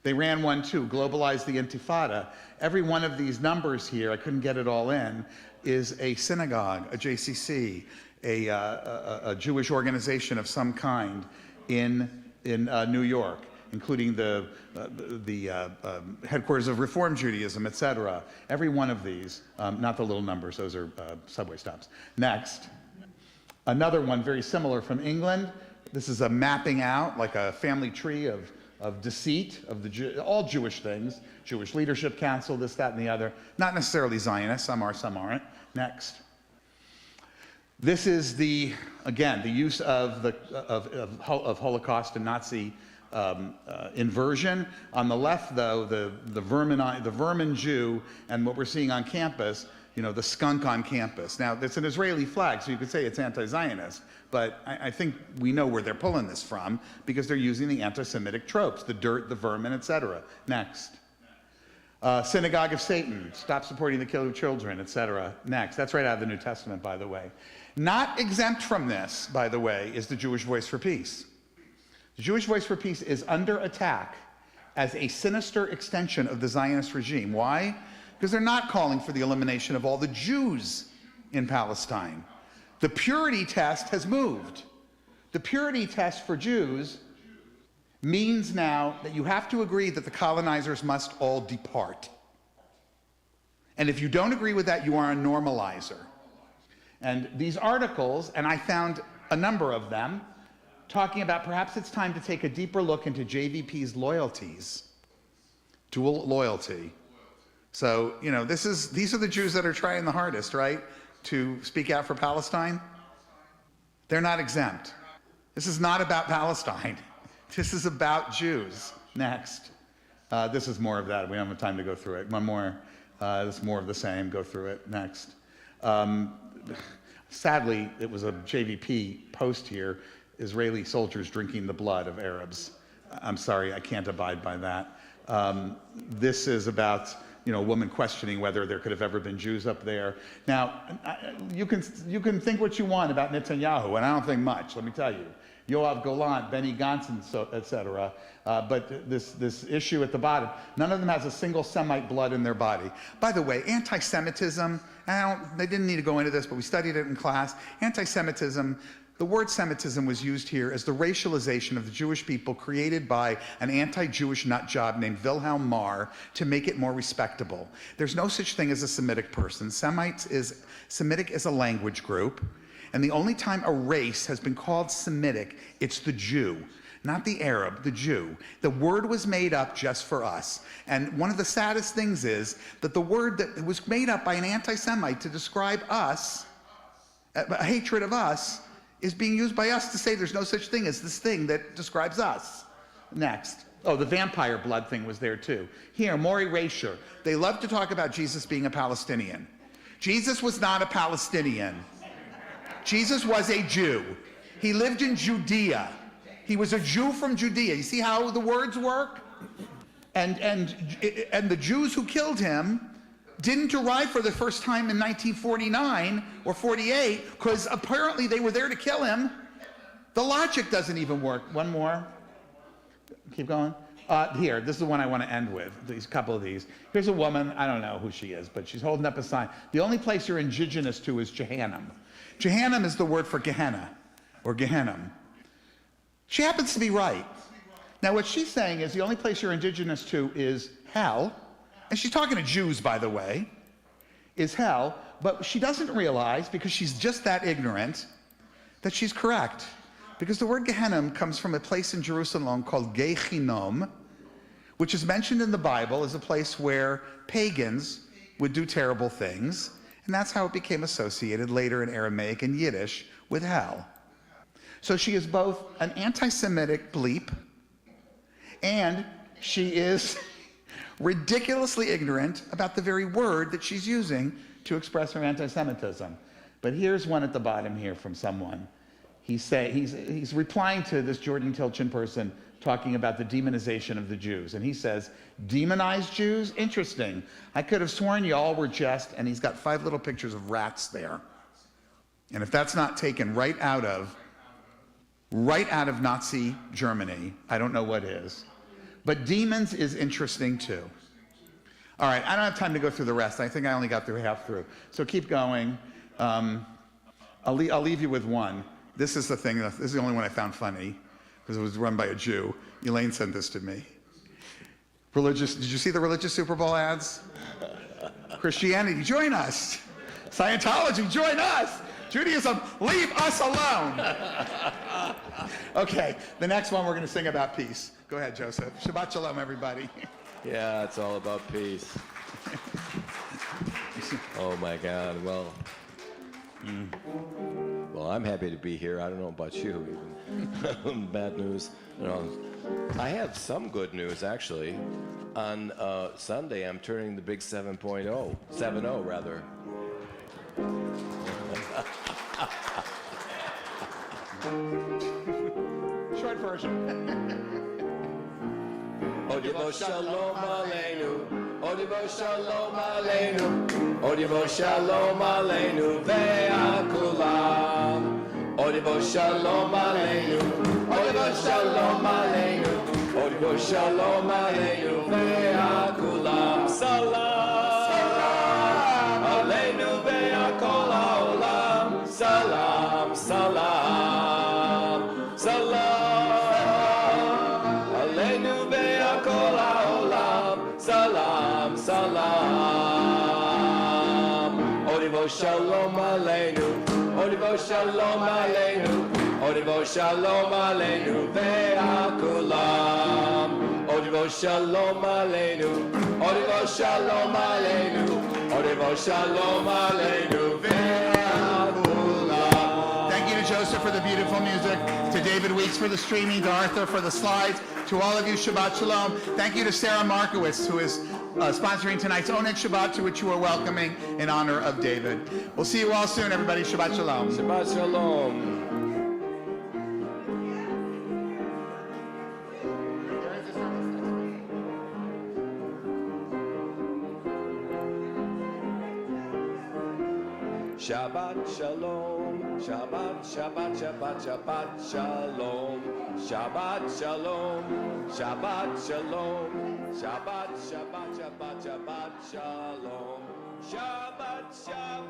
They ran one too, globalized the Intifada. Every one of these numbers here, I couldn't get it all in, is a synagogue, a JCC, a Jewish organization of some kind in New York, including the headquarters of Reform Judaism, etc. Every one of these, not the little numbers, those are subway stops. Next, another one very similar from England. This is a mapping out, like a family tree of deceit, of all Jewish things, Jewish Leadership Council, this, that, and the other. Not necessarily Zionists, some are, some aren't. Next. This is again, the use of Holocaust and Nazi inversion. On the left, though, the vermin Jew, and what we're seeing on campus, the skunk on campus. Now, it's an Israeli flag, so you could say it's anti-Zionist, but I think we know where they're pulling this from because they're using the anti-Semitic tropes, the dirt, the vermin, etc. Next. Synagogue of Satan, stop supporting the killing of children, etc. Next. That's right out of the New Testament, by the way. Not exempt from this, by the way, is the Jewish Voice for Peace. The Jewish Voice for Peace is under attack as a sinister extension of the Zionist regime. Why? Because they're not calling for the elimination of all the Jews in Palestine. The purity test has moved. The purity test for Jews means now that you have to agree that the colonizers must all depart. And if you don't agree with that, you are a normalizer. And these articles, and I found a number of them, talking about perhaps it's time to take a deeper look into JVP's loyalties, dual loyalty. So, these are the Jews that are trying the hardest, right, to speak out for Palestine. They're not exempt. This is not about Palestine. This is about Jews. Next. This is more of that. We don't have time to go through it. One more. This is more of the same. Go through it. Next. Sadly, it was a JVP post here, Israeli soldiers drinking the blood of Arabs. I'm sorry, I can't abide by that. This is about a woman questioning whether there could have ever been Jews up there. Now, you can think what you want about Netanyahu, and I don't think much, let me tell you. Yoav Golan, Benny Gantz, etc. But this issue at the bottom, none of them has a single Semite blood in their body. By the way, anti-Semitism, they didn't need to go into this, but we studied it in class. Anti-Semitism, the word Semitism was used here as the racialization of the Jewish people created by an anti-Jewish nut job named Wilhelm Marr to make it more respectable. There's no such thing as a Semitic person. Semitic is a language group. And the only time a race has been called Semitic, it's the Jew, not the Arab, the Jew. The word was made up just for us. And one of the saddest things is that the word that was made up by an anti-Semite to describe us, a hatred of us, is being used by us to say there's no such thing as this thing that describes us. Next. Oh, the vampire blood thing was there too. Here, more erasure. They love to talk about Jesus being a Palestinian. Jesus was not a Palestinian. Jesus was a Jew. He lived in Judea. He was a Jew from Judea. You see how the words work? And the Jews who killed him didn't arrive for the first time in 1949 or 48 because apparently they were there to kill him. The logic doesn't even work. One more. Keep going. Here, this is the one I want to end with, these couple of these. Here's a woman, I don't know who she is, but she's holding up a sign. The only place you're indigenous to is Jehannam. Jehannam is the word for Gehenna, or Gehenna. She happens to be right. Now what she's saying is the only place you're indigenous to is hell, and she's talking to Jews, by the way, is hell, but she doesn't realize, because she's just that ignorant, that she's correct. Because the word Gehenna comes from a place in Jerusalem called Gehinom, which is mentioned in the Bible as a place where pagans would do terrible things. And that's how it became associated later in Aramaic and Yiddish with hell. So she is both an anti-Semitic bleep, and she is ridiculously ignorant about the very word that she's using to express her anti-Semitism. But here's one at the bottom here from someone. He's replying to this Jordan Tilchin person talking about the demonization of the Jews. And he says, demonized Jews? Interesting. I could have sworn you all were just, and he's got 5 little pictures of rats there. And if that's not taken right out of Nazi Germany, I don't know what is. But demons is interesting too. All right, I don't have time to go through the rest. I think I only got through half through. So keep going. I'll leave you with one. This is the thing, this is the only one I found funny, because it was run by a Jew. Elaine sent this to me. Did you see the religious Super Bowl ads? Christianity, join us. Scientology, join us. Judaism, leave us alone. Okay, the next one we're going to sing about peace. Go ahead, Joseph. Shabbat shalom, everybody. Yeah, it's all about peace. Oh my God, well, I'm happy to be here. I don't know about you, even. Bad news. You know, I have some good news, actually. On Sunday, I'm turning the big 7.0 rather. Short version. Odibo shalom aleinu, Odibo shalom aleinu, Odibo shalom aleinu ve'akulam. Odibo shalom aleinu, Odibo shalom aleinu, Odibo shalom aleinu ve'akulam. Salam, aleinu ve'akol haolam. Salam, salam, salam, aleinu ve'akol haolam. Salam, salam. Odibo shalom aleinu, Odibo shalom aleinu, Odibo shalom aleinu ve'akulam. Odibo shalom aleinu, Odibo shalom aleinu, Odibo shalom aleinu ve'akulam. Thank you to Joseph for the beautiful music, to David Weeks for the streaming, to Arthur for the slides, to all of you, Shabbat Shalom. Thank you to Sarah Markowitz, who is sponsoring tonight's Onet Shabbat, to which you are welcoming in honor of David. We'll see you all soon, everybody. Shabbat Shalom. Shabbat shalom. Shabbat shalom, Shabbat, Shabbat, Shabbat, Shabbat shalom, Shabbat shalom, Shabbat shalom, Shabbat, Shabbat, Shabbat, Shabbat shalom, Shabbat, Shabbat.